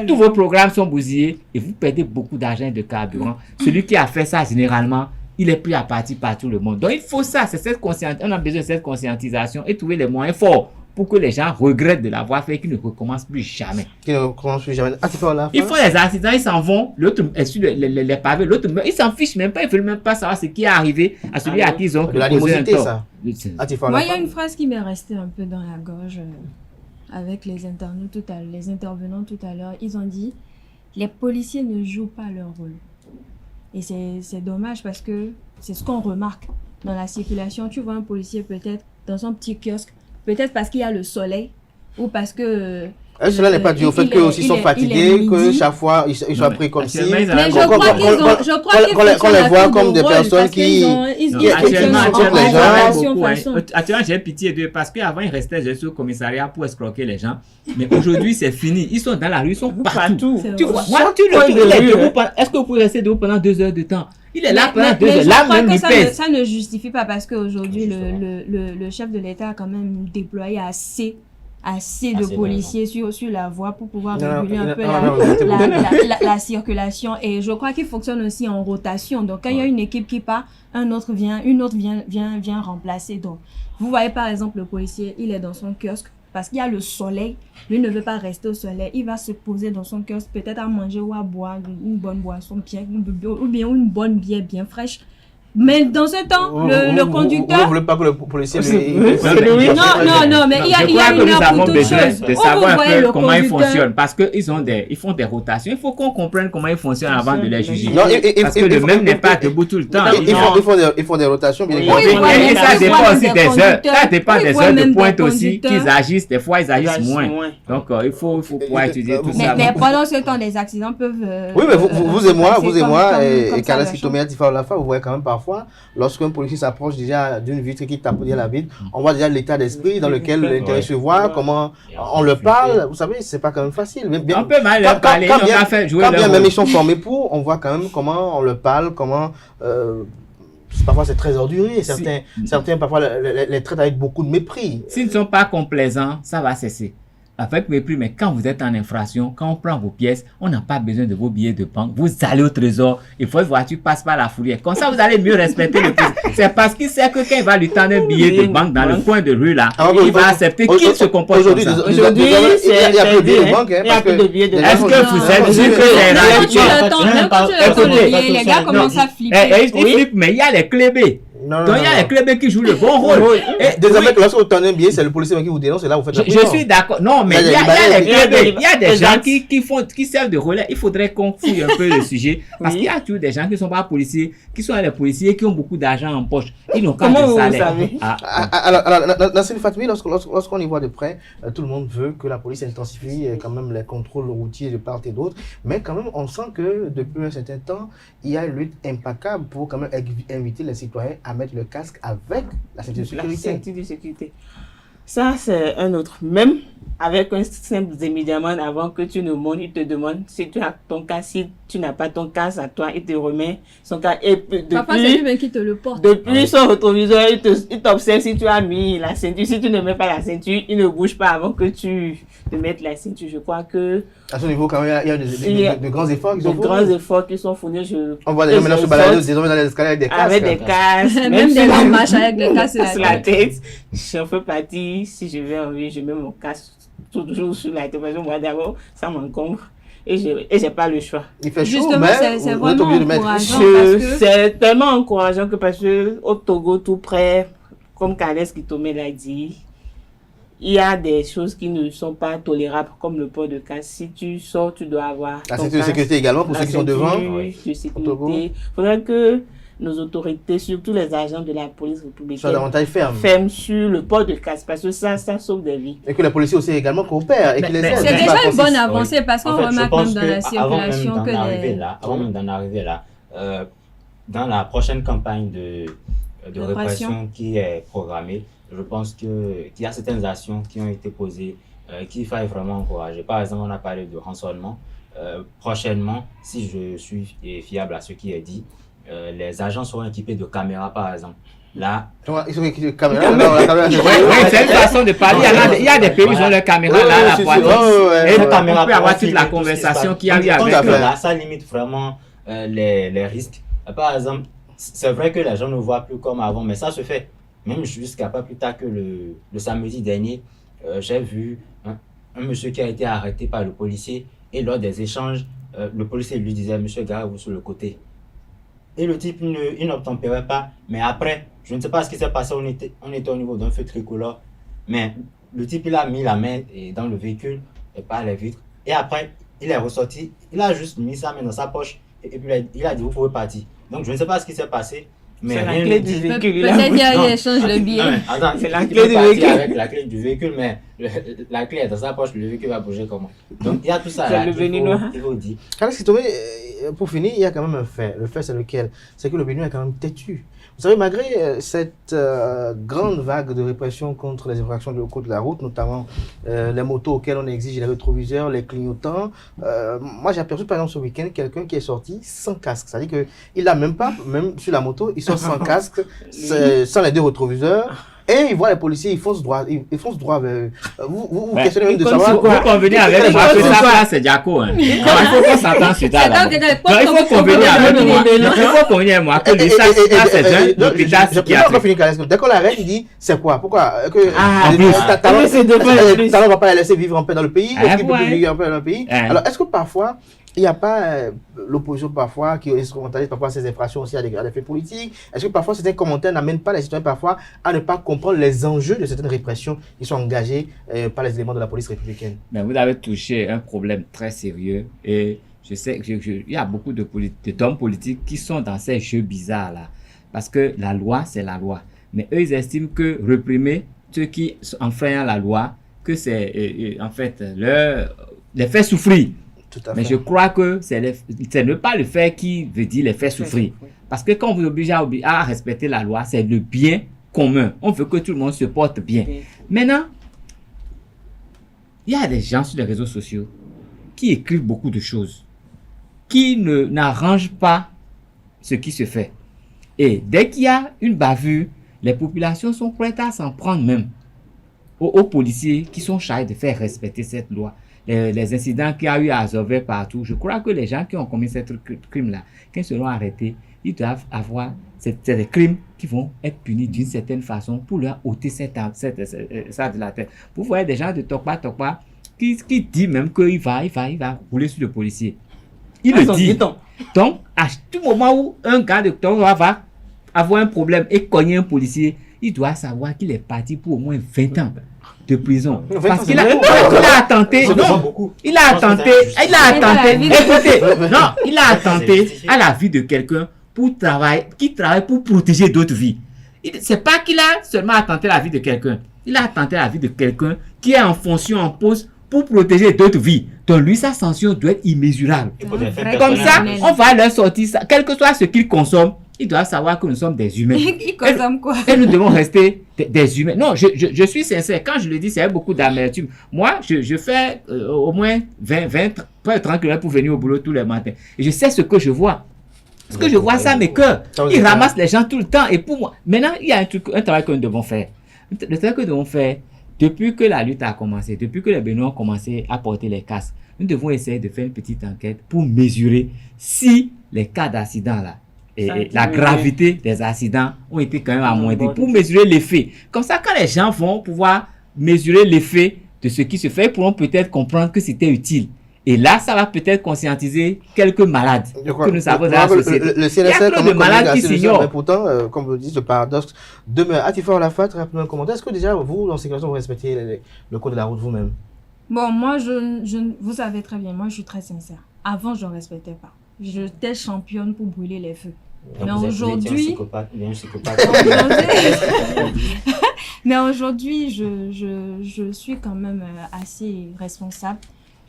Speaker 10: tous vos programmes sont bousillés et vous perdez beaucoup d'argent et de carburant. Celui qui a fait ça, généralement, il est pris à partie par tout le monde. Donc, il faut ça, c'est cette on a besoin de cette conscientisation et trouver les moyens forts pour que les gens regrettent de l'avoir fait et qu'ils ne recommencent plus jamais.
Speaker 1: Qu'ils ne recommencent plus jamais.
Speaker 10: Ils font les accidents, ils s'en vont, l'autre est sur les pavés, l'autre meurt, ils s'en fichent même pas, ils ne veulent même pas savoir ce qui est arrivé à celui à qui ils ont causé un tort.
Speaker 1: Ça.
Speaker 9: Moi, il y a une phrase qui m'est restée un peu dans la gorge avec les intervenants tout à l'heure. Ils ont dit, les policiers ne jouent pas leur rôle. Et c'est dommage parce que c'est ce qu'on remarque dans la circulation. Tu vois un policier peut-être dans son petit kiosque, peut-être parce qu'il y a le soleil ou parce que...
Speaker 1: cela n'est pas dû au fait qu'eux aussi sont fatigués, que chaque fois ils soient pris comme si...
Speaker 9: Mais je crois
Speaker 1: qu'on les voit comme des personnes qui...
Speaker 10: Actuellement, j'ai pitié d'eux parce qu'avant, ils restaient juste au commissariat pour escroquer les gens. Mais aujourd'hui, c'est fini. Ils sont dans la rue, ils sont partout. Tu vois, est-ce que vous pouvez rester debout pendant 2 heures de temps? Il est là pendant 2 heures. Là, même, il pèse.
Speaker 9: Ça ne justifie pas parce qu'aujourd'hui, le chef de l'État a quand même déployé assez de policiers sur la voie pour pouvoir réguler un peu la circulation. Et je crois qu'il fonctionne aussi en rotation. Donc, quand il y a une équipe qui part, une autre vient remplacer. Donc, vous voyez par exemple le policier, il est dans son kiosque parce qu'il y a le soleil. Lui ne veut pas rester au soleil. Il va se poser dans son kiosque, peut-être à manger ou à boire une bonne boisson, ou bien une bonne bière bien fraîche.
Speaker 15: Mais dans ce temps, le conducteur...
Speaker 1: Vous ne voulez pas que le policier...
Speaker 15: Non, mais il y a une heure pour toute chose.
Speaker 10: De savoir un peu comment ils fonctionnent, parce qu'ils font des rotations. Il faut qu'on comprenne comment ils fonctionnent avant de les juger. Parce que le même n'est pas debout tout le temps.
Speaker 1: Ils font des rotations.
Speaker 10: Et ça dépend aussi des heures. Ça dépend des heures de pointe aussi qu'ils agissent. Des fois, ils agissent moins. Donc, il faut pouvoir étudier tout ça.
Speaker 15: Mais pendant ce temps, les accidents peuvent...
Speaker 1: Oui, mais vous et moi, et Carles Kitomé, Tifa Olafa, vous voyez quand même parfois, lorsqu'un policier s'approche déjà d'une vitre qui tape bien la vitre, on voit déjà l'état d'esprit dans lequel l'intérêt se voit, comment on le parle. Vous savez, c'est pas quand même facile.
Speaker 10: On peut mal leur parler,
Speaker 1: quand bien même ils sont formés pour, on voit quand même comment on le parle, comment... parfois c'est très ordurier, certains parfois les traitent avec beaucoup de mépris.
Speaker 10: S'ils ne sont pas complaisants, ça va cesser. Avec mépris, mais quand vous êtes en infraction, quand on prend vos pièces, on n'a pas besoin de vos billets de banque. Vous allez au trésor et votre voiture passe par la fourrière. Comme ça, vous allez mieux respecter le policier. C'est parce qu'il sait que quand il va lui tendre un billet de banque dans le coin de rue là, il va accepter qu'il se comporte comme ça.
Speaker 1: Aujourd'hui, il n'y a plus de billets de banque.
Speaker 10: Est-ce que vous êtes sûr que
Speaker 15: les gars commencent à flipper?
Speaker 10: Ils flippent, mais il y a les clébés. Donc il y a les clubs qui jouent le bon rôle.
Speaker 1: Désormais, lorsque vous tendez un billet, c'est le policier qui vous dénonce et là vous faites la
Speaker 10: prison. Je suis d'accord. Non, mais il y a les clubs, il y a des gens qui servent de relais. Il faudrait qu'on fouille un peu le sujet parce qu'il y a toujours des gens qui ne sont pas policiers, qui sont les policiers qui ont beaucoup d'argent en poche. Ils n'ont qu'à de salaire.
Speaker 1: Alors, Nassir Fatmi, lorsqu'on y voit de près, tout le monde veut que la police intensifie quand même les contrôles routiers de part et d'autre, mais quand même on sent que depuis un certain temps, il y a une lutte implacable pour quand même inviter les citoyens à mettre le casque avec la ceinture de sécurité.
Speaker 3: La ceinture de sécurité. Ça, c'est un autre. Même avec un simple déménagement avant que tu ne montes, il te demande si tu as ton casque. Si tu n'as pas ton casque à toi, il te remet son casque. Et
Speaker 15: parfois, c'est lui-même qui te le porte.
Speaker 3: Depuis son rétroviseur, il t'observe si tu as mis la ceinture. Si tu ne mets pas la ceinture, il ne bouge pas avant que tu te mettes la ceinture. Je crois que...
Speaker 1: À ce niveau, quand même, il y a de grands efforts qui sont fournis.
Speaker 3: De grands efforts qui sont fournis.
Speaker 1: On voit des gens maintenant se balader désormais dans les escaliers avec des casques.
Speaker 3: Avec des casques.
Speaker 15: Même des gens marchent avec des casques
Speaker 3: sur la tête. Je fais partie, si je vais en ville, je mets mon casque toujours sur la tête. Parce que moi, d'abord, ça m'encombre. Et j'ai pas le choix.
Speaker 1: Il fait chaud, mais
Speaker 15: c'est vraiment encourageant.
Speaker 3: C'est tellement encourageant que parce que au Togo, tout près, comme Carles Kitomé l'a dit, il y a des choses qui ne sont pas tolérables, comme le port de casque. Si tu sors, tu dois avoir
Speaker 1: la ceinture de sécurité également pour ceux qui sont devant.
Speaker 3: De sécurité. Il faudrait que nos autorités, surtout les agents de la police républicaine,
Speaker 1: soient davantage
Speaker 3: fermes sur le port de casque, parce que ça sauve des vies.
Speaker 1: Et que les policiers aussi également coopèrent et qu'ils les aident.
Speaker 15: C'est déjà une bonne avancée parce qu'on remarque même dans la circulation que
Speaker 14: avant même d'en arriver là, dans la prochaine campagne de répression qui est programmée, je pense qu'il y a certaines actions qui ont été posées qu'il faille vraiment encourager. Par exemple, on a parlé de rançonnement. Prochainement, si je suis fiable à ce qui est dit, les agents seront équipés de caméras, par exemple. Là,
Speaker 1: ils sont équipés de caméras.
Speaker 10: C'est une façon de parler. Il y a des pays qui ont leurs caméras là à la poitrine. Et on peut avoir toute la conversation qu'il y a eu avec eux.
Speaker 14: Là, ça limite vraiment les risques. Par exemple, c'est vrai que les gens ne voient plus comme avant, mais ça se fait. Même jusqu'à pas plus tard que le samedi dernier, j'ai vu un monsieur qui a été arrêté par le policier et lors des échanges, le policier lui disait « Monsieur, garez-vous sur le côté ». Et le type, il n'obtempérait pas. Mais après, je ne sais pas ce qui s'est passé, on était au niveau d'un feu tricolore. Mais le type, il a mis la main dans le véhicule et par les vitres. Et après, il est ressorti, il a juste mis sa main dans sa poche et puis il a dit « Vous pouvez partir ». Donc, je ne sais pas ce qui s'est passé.
Speaker 3: C'est la clé du véhicule.
Speaker 15: Peut-être qu'il échange le billet.
Speaker 14: Attends, c'est la clé du véhicule. Avec la clé du véhicule, mais la clé est dans sa poche, le véhicule va bouger comment? Donc il y a tout ça là. Il faut dire.
Speaker 1: Carles Kitomé, pour finir, il y a quand même un fait. Le fait, c'est lequel? C'est que le Bénin est quand même têtu. Vous savez, malgré cette grande vague de répression contre les infractions de code de la route, notamment les motos auxquelles on exige les rétroviseurs, les clignotants, moi j'ai aperçu par exemple ce week-end quelqu'un qui est sorti sans casque. C'est-à-dire qu'il n'a même pas, même sur la moto, il sort sans casque, sans les deux rétroviseurs. Et il voit les policiers, ils foncent droit vers eux. Vous questionnez même de savoir.
Speaker 10: Vous convenez avec moi que ça, c'est Diaco. Il faut qu'on s'entende sur ça. Il faut convenir avec moi. Il faut convenir avec moi que ça, c'est un hôpital psychiatrique.
Speaker 1: Dès qu'on l'arrête, il dit c'est quoi? Pourquoi?
Speaker 3: C'est
Speaker 1: Talon ne va pas les laisser vivre en paix dans le pays. Est-ce qu'il peut vivre en paix dans le pays? Alors, est-ce que parfois, Il n'y a pas l'opposition parfois qui instrumentalise parfois ces infractions aussi à des faits politiques. Est-ce que parfois certains commentaires n'amènent pas les citoyens parfois à ne pas comprendre les enjeux de certaines répressions qui sont engagées par les éléments de la police républicaine?
Speaker 10: Mais vous avez touché un problème très sérieux et je sais qu'il y a beaucoup d'hommes politiques qui sont dans ces jeux bizarres-là. Parce que la loi, c'est la loi. Mais eux, ils estiment que réprimer ceux qui enfreignent la loi, que c'est en fait les faire souffrir. Mais je crois que c'est ne pas le faire qui veut dire les faire souffrir. Parce que quand on vous oblige à respecter la loi, c'est le bien commun. On veut que tout le monde se porte bien. Maintenant, il y a des gens sur les réseaux sociaux qui écrivent beaucoup de choses, qui n'arrangent pas ce qui se fait. Et dès qu'il y a une bavure, les populations sont prêtes à s'en prendre même aux policiers qui sont chargés de faire respecter cette loi. Les incidents qu'il y a eu à Azové partout, je crois que les gens qui ont commis ce crime-là, quand ils seront arrêtés, ils doivent avoir des crimes qui vont être punis d'une certaine façon pour leur ôter ça de la tête. Vous voyez des gens de Tokpa qui disent même qu'il va rouler sur le policier. Il le dit. Donc, à tout moment où un gars de Tokpa va avoir un problème et cogner un policier, il doit savoir qu'il est parti pour au moins 20 ans de prison. Parce qu'il a attenté. Non, il a attenté à la vie de quelqu'un qui travaille pour protéger d'autres vies. C'est pas qu'il a seulement attenté à la vie de quelqu'un. Il a attenté à la vie de quelqu'un qui est en fonction, en poste pour protéger d'autres vies. Donc lui, sa sanction doit être immesurable. Comme ça, on va leur sortir ça. Quel que soit ce qu'ils consomment, ils doivent savoir que nous sommes des humains.
Speaker 9: Ils consomment quoi?
Speaker 10: Et nous devons rester des humains. Non, je suis sincère. Quand je le dis, c'est avec beaucoup d'amertume. Moi, je fais au moins 30 km pour venir au boulot tous les matins. Et je sais ce que je vois. Ce que je vois, ça m'écoeure. Ils ramassent les gens tout le temps. Et pour moi, maintenant, il y a un travail que nous devons faire. Le travail que nous devons faire, depuis que la lutte a commencé, depuis que les Béninois ont commencé à porter les casques, nous devons essayer de faire une petite enquête pour mesurer si les cas d'accident là, et la gravité des accidents ont été quand même amoindris, pour mesurer l'effet. Comme ça, quand les gens vont pouvoir mesurer l'effet de ce qui se fait, ils pourront peut-être comprendre que c'était utile. Et là, ça va peut-être conscientiser quelques malades que nous avons dans la société.
Speaker 1: Le CNSA, il y a de malades qui s'ignorent. Mais pourtant, comme vous le dites, le paradoxe demeure. Atifa Olafat, rapidement un commentaire. Est-ce que déjà, vous, dans ces situations, vous respectez le code de la route vous-même?
Speaker 9: Bon, moi, vous savez très bien, moi, je suis très sincère. Avant, je ne respectais pas. J'étais championne pour brûler les feux. Mais aujourd'hui... Mais aujourd'hui, je suis quand même assez responsable.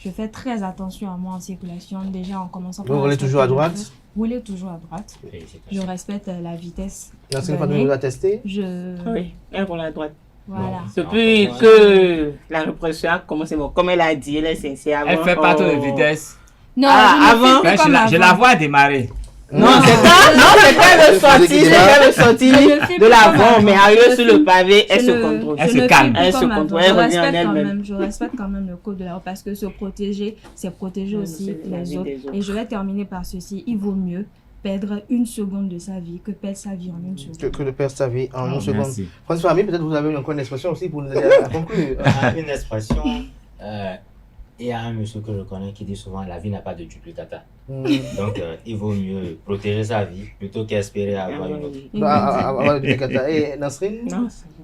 Speaker 9: Je fais très attention à moi en circulation. Déjà, en commençant par...
Speaker 1: Vous roulez toujours à droite?
Speaker 9: Rouler toujours à droite. Je respecte la vitesse.
Speaker 1: Est-ce que vous l'a testé?
Speaker 15: Oui, elle roule à droite.
Speaker 9: Voilà.
Speaker 15: Depuis que la répression a commencé, comme elle a dit, elle est sincère.
Speaker 10: Elle fait pas trop de vitesse.
Speaker 9: Non,
Speaker 10: avant, je la vois démarrer.
Speaker 15: Non, c'était le sorti de l'avant, mais arrivé sur le pavé, elle se contrôle.
Speaker 10: Elle se calme.
Speaker 15: Elle se contrôle. Elle revient en elle-même.
Speaker 9: Je respecte quand même le code de la route parce que se protéger, c'est protéger aussi les autres. Et je vais terminer par ceci. Il vaut mieux perdre une seconde de sa vie que perdre sa vie en une seconde.
Speaker 1: Que de perdre sa vie en une seconde. François Famille, peut-être vous avez encore une expression aussi pour nous aider à conclure.
Speaker 14: Une expression. Il y a un monsieur que je connais qui dit souvent la vie n'a pas de duplicata. Donc il vaut mieux protéger sa vie plutôt qu'espérer avoir une autre.
Speaker 1: Avoir une duplicata. Et Nasrin,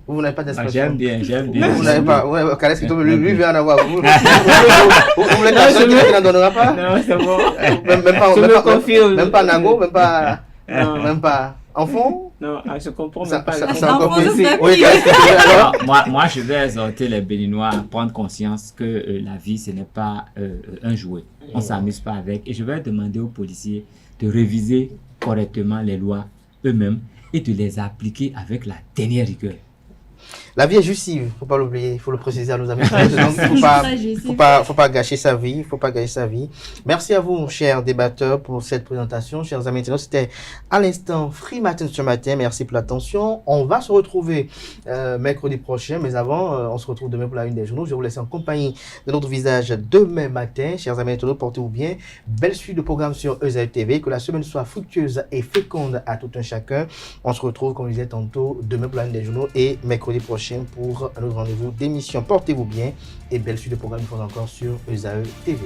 Speaker 1: vous n'avez pas d'expression?
Speaker 10: J'aime bien.
Speaker 1: Vous n'avez pas. Ouais, Khaled qui tombe, lui vient en avoir. Vous voulez personne qui n'en donnera pas?
Speaker 15: Non, c'est bon.
Speaker 1: Même pas Nago, même pas enfant?
Speaker 15: Non, je comprends
Speaker 1: même
Speaker 15: pas.
Speaker 10: Moi, je vais exhorter les Béninois à prendre conscience que la vie, ce n'est pas un jouet. On ne s'amuse pas avec. Et je vais demander aux policiers de réviser correctement les lois eux-mêmes et de les appliquer avec la dernière rigueur.
Speaker 1: La vie est jouissive, il ne faut pas l'oublier, il faut le préciser à nos amis. Il faut pas gâcher sa vie, Merci à vous, chers débatteurs, pour cette présentation. Chers amis, c'était à l'instant Free Matin ce matin. Merci pour l'attention. On va se retrouver mercredi prochain, mais avant, on se retrouve demain pour la une des journaux. Je vais vous laisser en compagnie de notre visage demain matin. Chers amis, portez-vous bien. Belle suite de programmes sur EZAE TV. Que la semaine soit fructueuse et féconde à tout un chacun. On se retrouve, comme je disais tantôt, demain pour la une des journaux et mercredi prochain pour un autre rendez-vous d'émission. Portez-vous bien et belle suite de programmes encore sur EZAE TV.